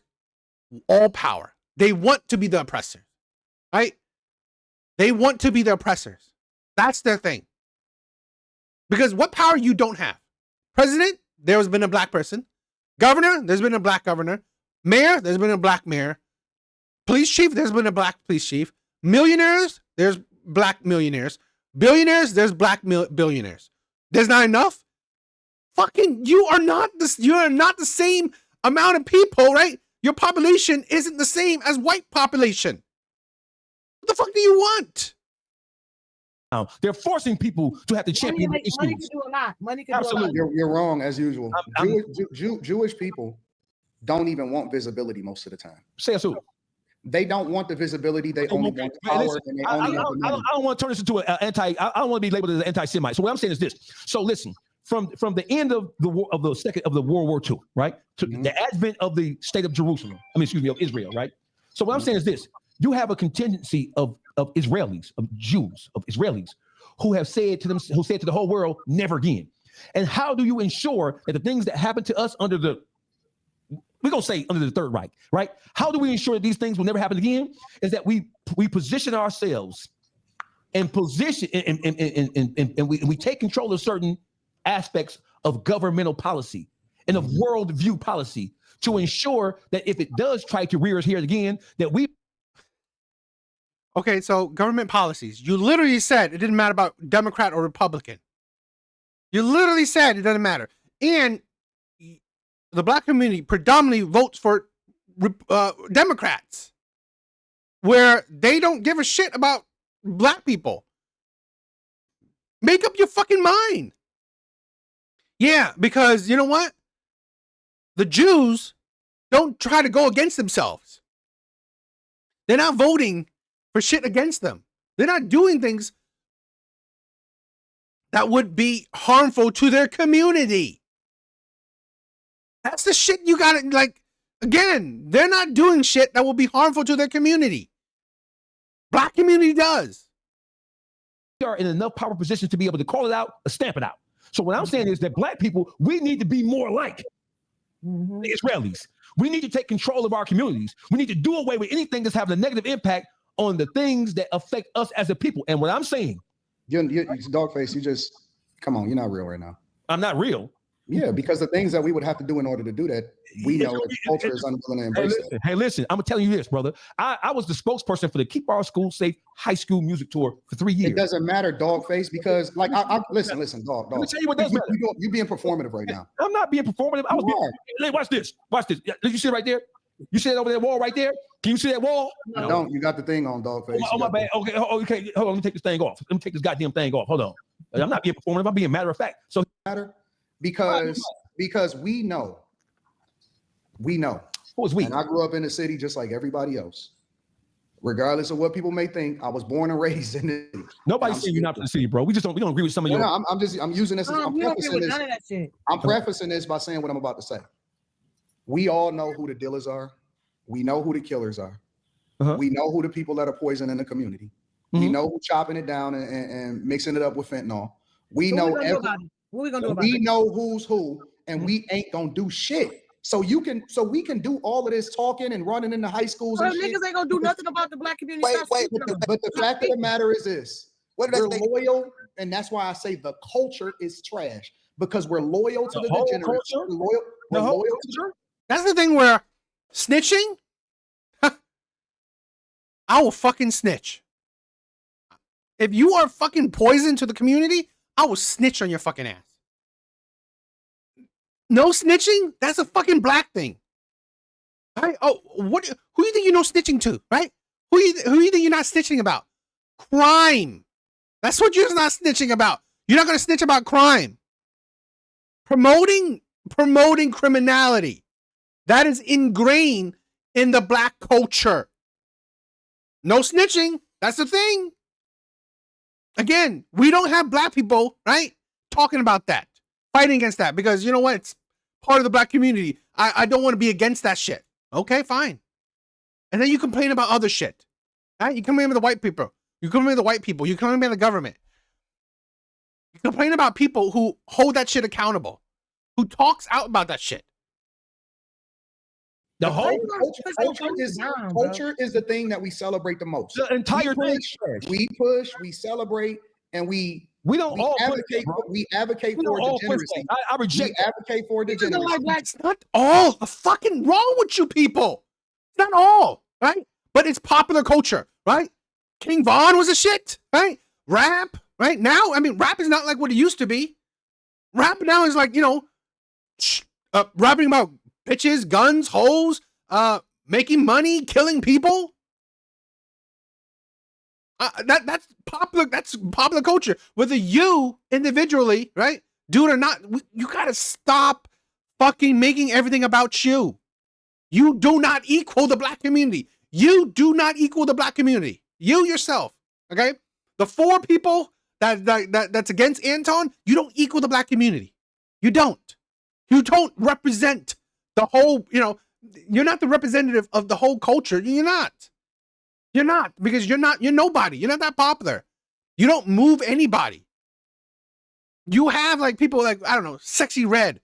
all power. They want to be the oppressor, right? They want to be the oppressors. That's their thing. Because what power you don't have? President, there has been a black person. Governor, there's been a black governor. Mayor, there's been a black mayor. Police chief, there's been a black police chief. Millionaires, there's black millionaires. Billionaires, there's black billionaires. There's not enough? Fucking, you are not the same amount of people, right? Your population isn't the same as white population. What the fuck do you want? Now, they're forcing people to have to champion money can do a lot. Money can do a lot. You're wrong as usual. Jewish people don't even want visibility most of the time. Say us who? They don't want the visibility. They only want the power. Listen, and they only want the money. I don't want to turn this into an anti. I don't want to be labeled as an anti-Semite. So what I'm saying is this. So listen, from the end of the war of the World War II, right, to the advent of the state of Jerusalem. Of Israel, right. So what I'm saying is this: you have a contingency of Israelis, of Jews, of Israelis, who said to the whole world, never again. And how do you ensure that the things that happen to us under the Third Reich, right? How do we ensure that these things will never happen again? Is that we position ourselves and we take control of certain aspects of governmental policy and of worldview policy to ensure that if it does try to rear its head again, that we. Okay, so government policies. You literally said it didn't matter about Democrat or Republican. You literally said it doesn't matter. And the black community predominantly votes for Democrats, where they don't give a shit about black people. Make up your fucking mind. Yeah, because you know what? The Jews don't try to go against themselves. They're not voting for shit against them. They're not doing things that would be harmful to their community. That's the shit you gotta, like, again, they're not doing shit that will be harmful to their community. Black community does. We are in enough power positions to be able to call it out or stamp it out. So what I'm saying is that black people, we need to be more like the Israelis. We need to take control of our communities. We need to do away with anything that's having a negative impact on the things that affect us as a people. And what I'm saying, Dogface, you just, come on, you're not real right now. I'm not real. Yeah, because the things that we would have to do in order to do that, we know that culture is unwilling to embrace that. Hey, listen, I'm telling you this, brother. I was the spokesperson for the Keep Our School Safe High School Music Tour for 3 years. It doesn't matter, Dogface, because like, listen, dog. Let me tell you what does matter. You're being performative right now. I'm not being performative. Watch this. Did you see it right there? You see it over that wall right there? Can you see that wall? No. Don't. You got the thing on, Dogface. Oh, my bad. Okay. Hold on. Let me take this thing off. Let me take this goddamn thing off. Hold on. I'm not being performative. I'm being matter of fact. So because we know. Who is we? And I grew up in the city just like everybody else. Regardless of what people may think, I was born and raised in the city. Nobody's saying you're not from the city, bro. We don't agree with some of your. No, I'm using this. I'm prefacing this by saying what I'm about to say. We all know who the dealers are. We know who the killers are. We know who the people that are poisoning the community. We know who's chopping it down and mixing it up with fentanyl. We know what we gonna do about it? We know who's who, and we ain't gonna do shit. So we can do all of this talking and running into high schools. Well, niggas ain't gonna do nothing about the black community. But the fact of the matter is this: we're loyal, and that's why I say the culture is trash, because we're loyal to the degenerates. We're loyal to. That's the thing where snitching. I will fucking snitch. If you are fucking poison to the community, I will snitch on your fucking ass. No snitching? That's a fucking black thing. Right? Oh, who you think you know snitching to, right? Who you think you're not snitching about? Crime. That's what you're not snitching about. You're not gonna snitch about crime. Promoting criminality. That is ingrained in the black culture. No snitching. That's the thing. Again, we don't have black people, right, talking about that, fighting against that, because you know what? It's part of the black community. I don't want to be against that shit. Okay, fine. And then you complain about other shit. Right? You complain about the white people. You complain about the white people. You complain about the government. You complain about people who hold that shit accountable, who talks out about that shit. The whole culture is the thing that we celebrate the most. The entire thing. We push, we celebrate, and we advocate for degeneracy. I reject. We advocate for degeneracy. It's not all fucking wrong with you people. It's not all, right? But it's popular culture, right? King Von was a shit, right? Rap, right? Now, I mean, rap is not like what it used to be. Rap now is like, rapping about bitches, guns, hoes, making money, killing people. That's popular culture. Whether you individually, right, do it or not, you gotta stop fucking making everything about you. You do not equal the black community. You do not equal the black community. You yourself, okay? The 4 people that's against Anton, you don't equal the black community. You don't. You don't represent the whole, you're not the representative of the whole culture. You're not. You're not, because you're nobody. You're not that popular. You don't move anybody. You have like people like, I don't know, Sexy Red.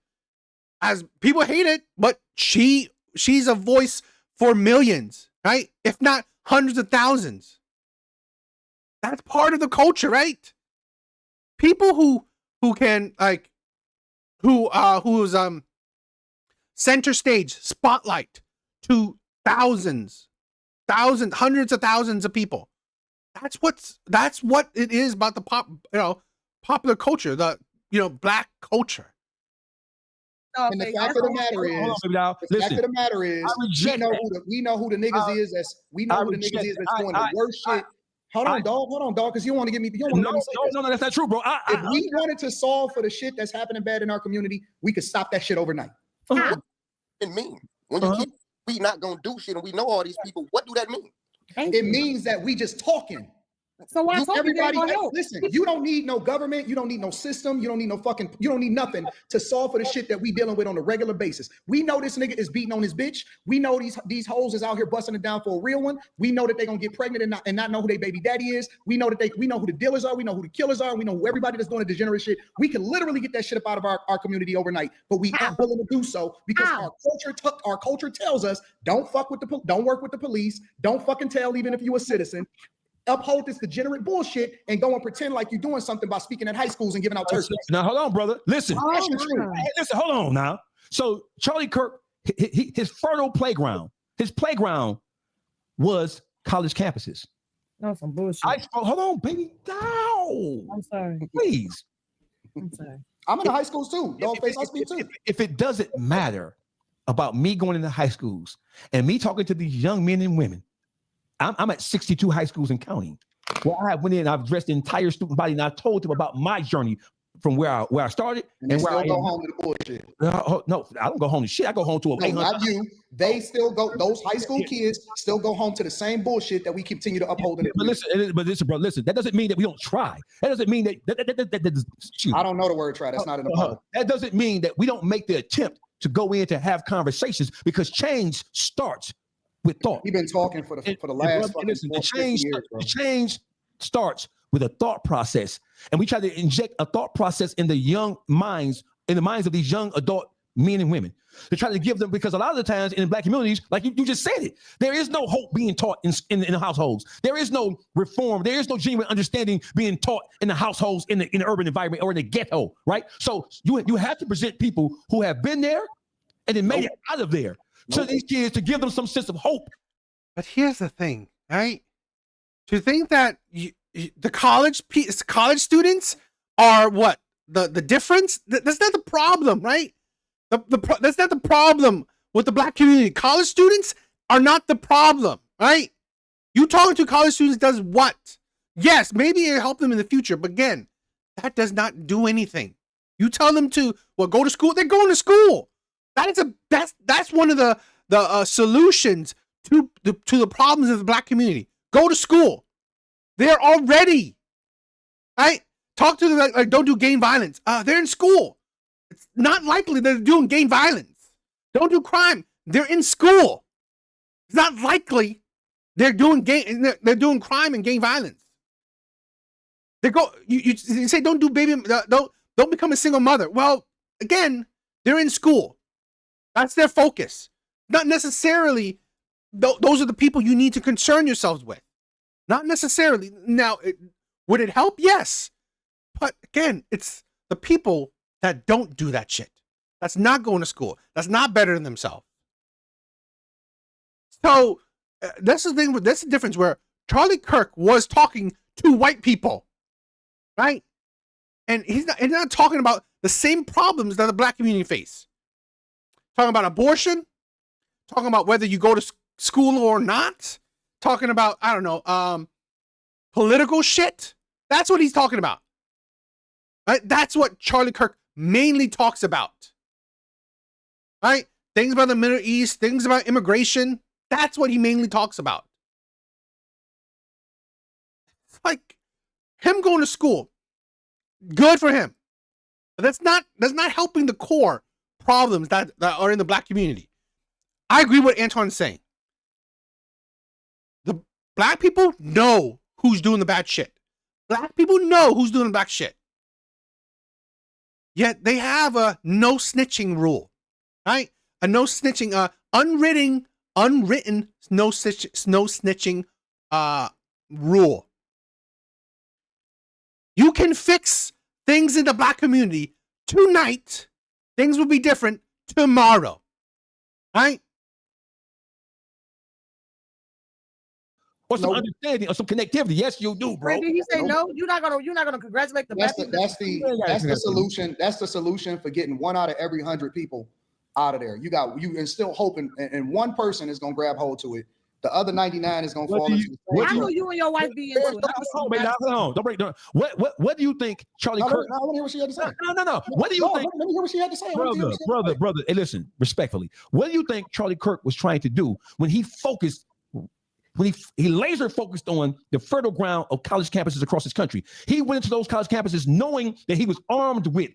As people hate it, but she's a voice for millions, right? If not hundreds of thousands. That's part of the culture, right? People who can like who's center stage spotlight to hundreds of thousands of people. That's what it is about the popular culture, the black culture. And the fact of the matter is, we know who the niggas is that's doing the worst shit. Hold on, dog, because you want to give me. No, that's not true, bro. If we wanted to solve for the shit that's happening bad in our community, we could stop that shit overnight. It mean when you keep we not gonna do shit and we know all these people, what do that mean? It means that we just talking. So why everybody listen, you don't need no government, you don't need no system, you don't need nothing to solve for the shit that we dealing with on a regular basis. We know this nigga is beating on his bitch. We know these hoes is out here busting it down for a real one. We know that they're gonna get pregnant and not know who their baby daddy is. We know who the dealers are, we know who the killers are, we know who everybody that's doing the degenerate shit. We can literally get that shit up out of our community overnight, but we aren't willing to do so because our culture tells us don't work with the police, don't fucking tell even if you're a citizen. Uphold this degenerate bullshit and go and pretend like you're doing something by speaking at high schools and giving out turkeys. Now, hold on, brother. Listen, hold on now. So Charlie Kirk, his fertile playground, was college campuses. That's some bullshit. Hold on, baby. No. I'm sorry. Please. I'm sorry. I'm in the high schools too. Dogface, I speak too. If it doesn't matter about me going into high schools and me talking to these young men and women, I'm at 62 high schools and counting. Well, I went in, I've addressed the entire student body, and I told them about my journey from where I started and where I go home to the bullshit. No, I don't go home to shit. I go home to a. No, not you. They still go. Those high school kids still go home to the same bullshit that we continue to uphold. But listen, bro. Listen. That doesn't mean that we don't try. That doesn't mean that. I don't know the word try. That's not in the Bible. That doesn't mean that we don't make the attempt to go in to have conversations because change starts with thought. We've been talking for the last the change starts with a thought process, and we try to inject a thought process in the minds of these young adult men and women to try to give them, because a lot of the times in Black communities, like you just said it, there is no hope being taught in the households. There is no reform. There is no genuine understanding being taught in the households, in the urban environment or in the ghetto, right? So you have to present people who have been there and then made it out of there to these kids to give them some sense of hope. But here's the thing, right? To think that the college students are what the difference? That's not the problem, right? That's not the problem with the Black community. College students are not the problem, right? You talking to college students does what? Yes, maybe it help them in the future, but again, that does not do anything. You tell them to go to school, they're going to school. That's one of the solutions to the problems of the Black community. Go to school. They're already, right? Talk to them like don't do gang violence. They're in school. It's not likely they're doing gang violence. Don't do crime. They're in school. It's not likely they're doing crime and gang violence. You say don't do don't become a single mother. Well, again, they're in school. That's their focus. Not necessarily those are the people you need to concern yourselves with. Not necessarily. Now, would it help? Yes. But again, it's the people that don't do that shit. That's not going to school. That's not better than themselves. So that's the thing. That's the difference where Charlie Kirk was talking to white people, right? And he's not talking about the same problems that the Black community face. Talking about abortion, talking about whether you go to school or not, talking about, I don't know, political shit. That's what he's talking about. Right? That's what Charlie Kirk mainly talks about. Right? Things about the Middle East, things about immigration. That's what he mainly talks about. It's like him going to school. Good for him. But that's not helping the core problems that are in the Black community. I agree with what Anton's saying. The Black people know who's doing the bad shit. Black people know who's doing the black shit. Yet they have a no snitching rule, right? A no snitching, unwritten no snitching rule. You can fix things in the Black community tonight. Things will be different tomorrow, right? Or some understanding or some connectivity. Yes, you do, bro. Did he say no? You're not gonna congratulate the Black people. That's the solution. That's the solution for getting 1 out of every 100 people out of there. You and still hoping, and one person is gonna grab hold to it. The other 99 is gonna fall into the I know you and your wife be into it. Hold on. Don't break down. What do you think Charlie Kirk? I want to hear what she had to say. No. What do you think? Let me hear what she had to say. Brother. Hey, listen, respectfully. What do you think Charlie Kirk was trying to do when he focused? When he laser focused on the fertile ground of college campuses across this country? He went into those college campuses knowing that he was armed with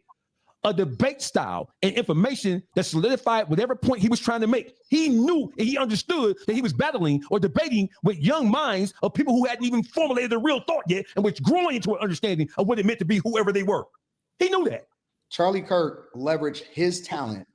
a debate style and information that solidified whatever point he was trying to make. He knew and he understood that he was battling or debating with young minds of people who hadn't even formulated a real thought yet and was growing into an understanding of what it meant to be whoever they were. He knew that. Charlie Kirk leveraged his talent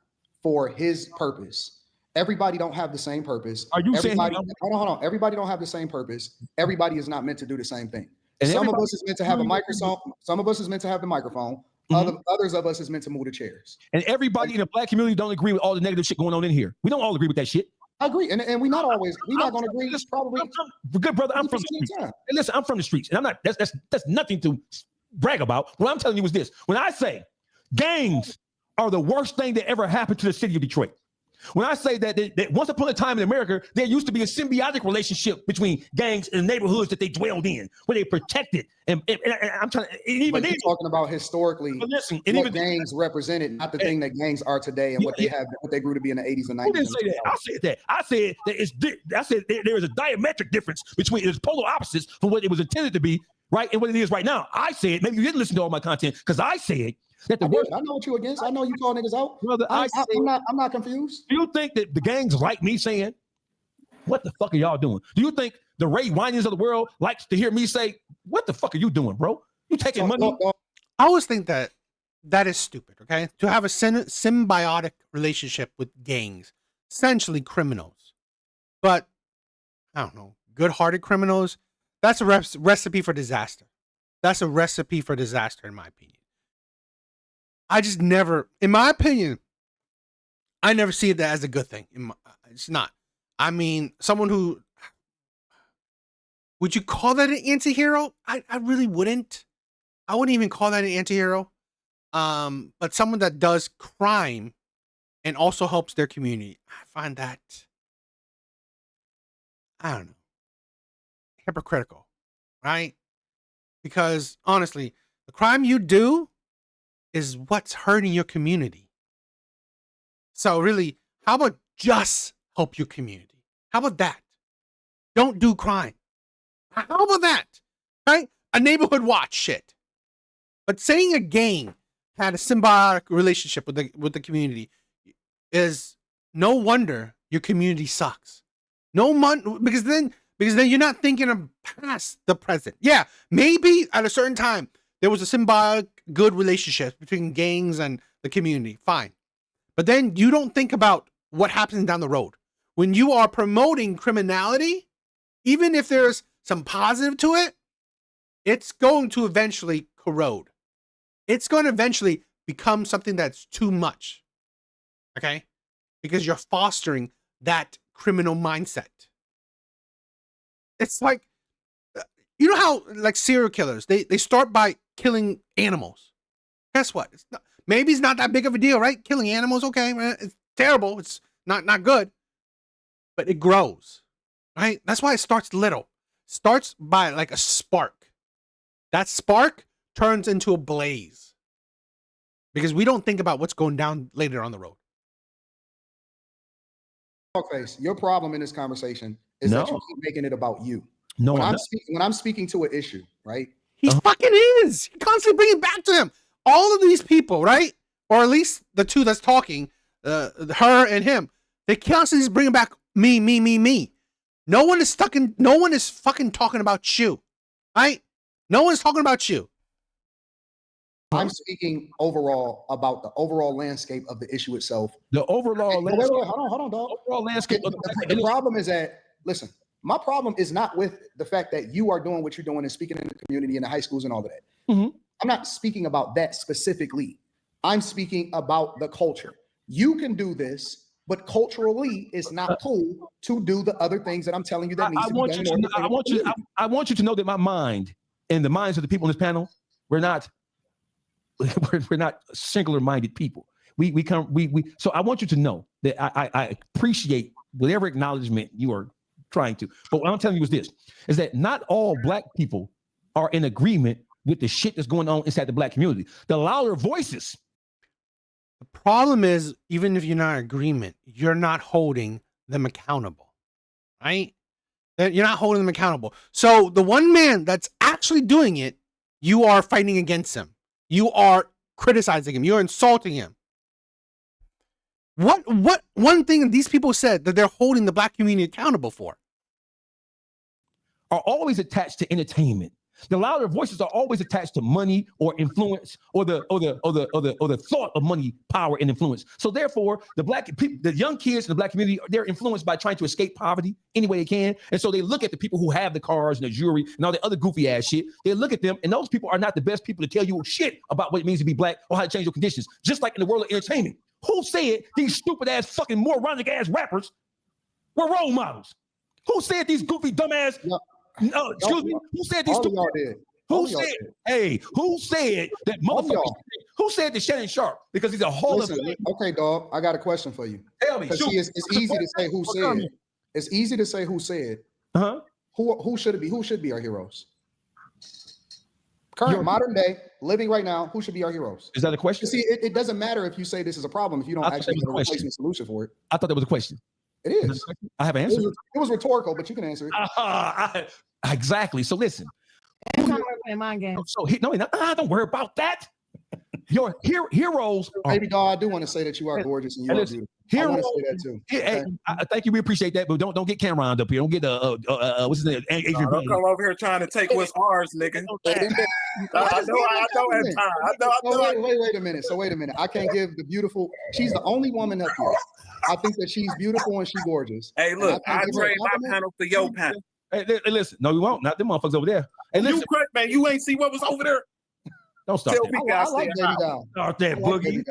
for his purpose. Everybody don't have the same purpose. Are you saying? Hold on. Everybody don't have the same purpose. Everybody is not meant to do the same thing. And some of us is meant to have a microphone. Some of us is meant to have the microphone. Others of us is meant to move the chairs. And everybody in the Black community don't agree with all the negative shit going on in here. We don't all agree with that shit. I agree, and we're not going to agree. Probably, good brother. I'm from the streets. And listen, I'm from the streets, and I'm not. That's nothing to brag about. What I'm telling you is this: when I say gangs are the worst thing that ever happened to the city of Detroit. When I say that once upon a time in America, there used to be a symbiotic relationship between gangs and the neighborhoods that they dwelled in, where they protected. And I'm trying to even you're talking about historically what gangs represented, not the thing that gangs are today and what they grew to be in the 80s and 90s. Who didn't say that? I said that. I said there is a diametric difference between it's polar opposites from what it was intended to be, right, and what it is right now. I said, maybe you didn't listen to all my content, because I said That the worst. I know what you against. I know you call niggas out. Brother, I'm not confused. Do you think that the gangs like me saying, what the fuck are y'all doing? Do you think the Ray Winans of the world likes to hear me say, what the fuck are you doing, bro? You taking money? I always think that is stupid, okay? To have a symbiotic relationship with gangs, essentially criminals. But, I don't know, good-hearted criminals, that's a recipe for disaster. That's a recipe for disaster, in my opinion. I just never, in my opinion, I never see that as a good thing. It's not. I mean, someone who, would you call that an anti-hero? I really wouldn't. I wouldn't even call that an anti-hero. But someone that does crime and also helps their community, I find that, I don't know, hypocritical, right? Because honestly, the crime you do is what's hurting your community. So really, how about just help your community? How about that? Don't do crime. How about that? Right? A neighborhood watch shit. But saying a gang had a symbiotic relationship with the community is no wonder your community sucks. Because then you're not thinking of past the present. Yeah, maybe at a certain time there was a symbiotic good relationship between gangs and the community. Fine. But then you don't think about what happens down the road. When you are promoting criminality, even if there's some positive to it, it's going to eventually corrode. It's going to eventually become something that's too much. Okay? Because you're fostering that criminal mindset. It's like, you know how like serial killers, they start by killing animals. Guess what? Maybe it's not that big of a deal, right? Killing animals, okay, it's terrible. It's not good. But it grows, right? That's why it starts little. Starts by like a spark. That spark turns into a blaze. Because we don't think about what's going down later on the road. Face, your problem in this conversation is that you keep making it about you. No, when I'm speaking to an issue, right? He fucking is. He constantly bringing it back to him. All of these people, right? Or at least the two that's talking, her and him, they constantly bring back me. No one is fucking talking about you, right? No one's talking about you. I'm speaking overall about the overall landscape of the issue itself. The overall landscape. Wait, hold on, dog. Overall landscape. The problem is that, listen, my problem is not with the fact that you are doing what you're doing and speaking in the community and the high schools and all of that. Mm-hmm. I'm not speaking about that specifically. I'm speaking about the culture. You can do this, but culturally, it's not cool to do the other things that I'm telling you that needs to be done. I want you to know that my mind and the minds of the people on this panel, we're not singular-minded people. So I want you to know that I appreciate whatever acknowledgement you are trying to. But what I'm telling you is that not all black people are in agreement with the shit that's going on inside the black community. The louder voices. The problem is, even if you're not in agreement, you're not holding them accountable, right? You're not holding them accountable. So the one man that's actually doing it, you are fighting against him. You are criticizing him. You're insulting him. What one thing these people said that they're holding the black community accountable for are always attached to entertainment. The louder voices are always attached to money or influence or the thought of money, power, and influence. So therefore, the black people, the young kids in the black community, they're influenced by trying to escape poverty any way they can. And so they look at the people who have the cars and the jewelry and all the other goofy ass shit. They look at them, and those people are not the best people to tell you shit about what it means to be black or how to change your conditions. Just like in the world of entertainment, who said these stupid ass fucking moronic ass rappers were role models? Who said these goofy dumb ass? No, excuse me. Who said these? Who said? Hey, who said that motherfucker? Who said that Shannon Sharp? Because he's a whole. Okay, dog. I got a question for you. Tell me. It's easy to say who said. It's easy to say who said. Who should it be? Who should be our heroes? Current modern day, living right now. Who should be our heroes? Is that a question? See, it doesn't matter if you say this is a problem if you don't actually have a replacement solution for it. I thought that was a question. It is. I have an answer. It was rhetorical, but you can answer it. Exactly. So listen. Mind game. So don't worry about that. your heroes are, Baby doll, I do want to say that you are gorgeous and you are beautiful. I want to say that too. Hey, thank you. We appreciate that, but don't get Cameron up here. Don't get what's his name? Adrian. Don't come over here trying to take what's ours, nigga. I know. Wait a minute. So wait a minute. I can't give the beautiful. She's the only woman up here. I think that she's beautiful and she's gorgeous. Hey, look, I trade my panel for your panel. Hey, listen. No, we won't. Not them motherfuckers over there. Hey, listen. You correct, man. You ain't see what was over there. Don't start that. I like Baby Doll. Start that boogie.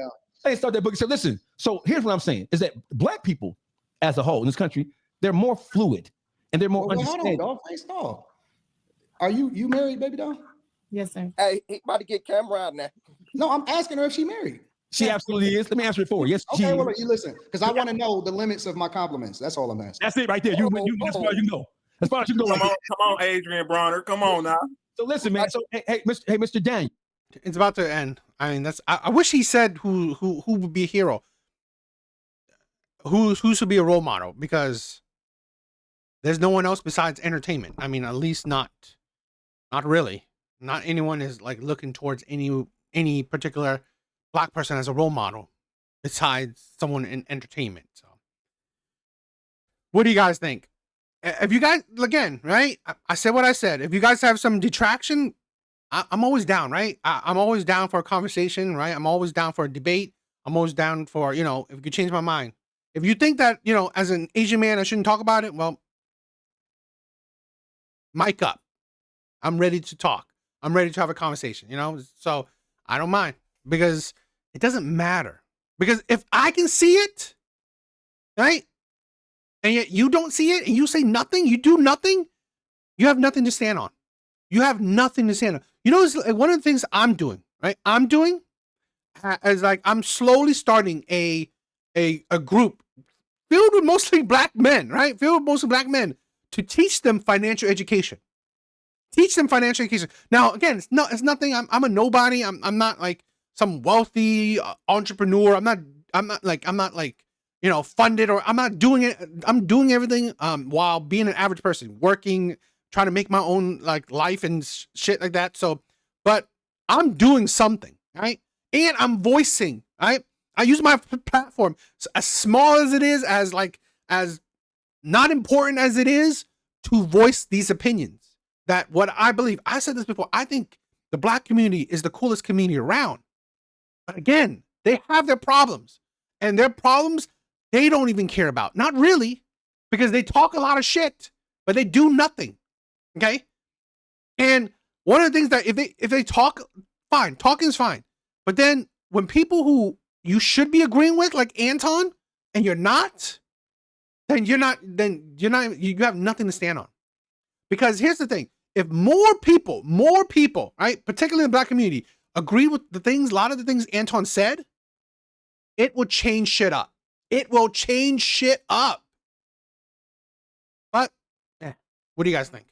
Hey, start that boogie. So listen. So here's what I'm saying: is that black people, as a whole in this country, they're more fluid and they're more understanding. Hold on, dog. Stop. Are you married, Baby Doll? Yes, sir. Hey, he about to get Cameron now. No, I'm asking her if she married. She absolutely is. Let me answer it for her. Yes, okay, well, you listen, because I want to know the limits of my compliments. That's all I'm asking. That's it right there. You as far as you go. As far as you go. Come on, Adrian Bronner. Come on now. So listen, man. So hey, Mr. Daniel. It's about to end. I mean, I wish he said who would be a hero. Who should be a role model, because there's no one else besides entertainment. I mean, at least not really. Not anyone is like looking towards any particular black person as a role model besides someone in entertainment. So what do you guys think? If you guys, again, right? I said what I said. If you guys have some detraction, I'm always down, right? I'm always down for a conversation, right? I'm always down for a debate. I'm always down for, if you could change my mind. If you think that, as an Asian man, I shouldn't talk about it, well, mic up. I'm ready to talk. I'm ready to have a conversation, So I don't mind, because it doesn't matter. Because if I can see it, right? And yet you don't see it and you say nothing, you do nothing, you have nothing to stand on. You have nothing to stand on. It's like one of the things I'm doing, right? I'm slowly starting a group filled with mostly black men, right? Filled with mostly black men to teach them financial education. Teach them financial education. Now, again, it's nothing. I'm a nobody. I'm not like some wealthy entrepreneur. I'm not funded, or I'm not doing it. I'm doing everything while being an average person, working, trying to make my own like life and shit like that. So, but I'm doing something, right? And I'm voicing, right? I use my platform, as small as it is, as not important as it is, to voice these opinions. That what I believe, I said this before, I think the black community is the coolest community around. But again, they have their problems, and their problems they don't even care about. Not really, because they talk a lot of shit, but they do nothing. Okay? And one of the things that if they talk, fine, talking is fine. But then when people who you should be agreeing with, like Anton, and you're not, then you have nothing to stand on. Because here's the thing, if more people, right, particularly in the black community, agree with a lot of the things Anton said, it will change shit up. It will change shit up. But, what do you guys think?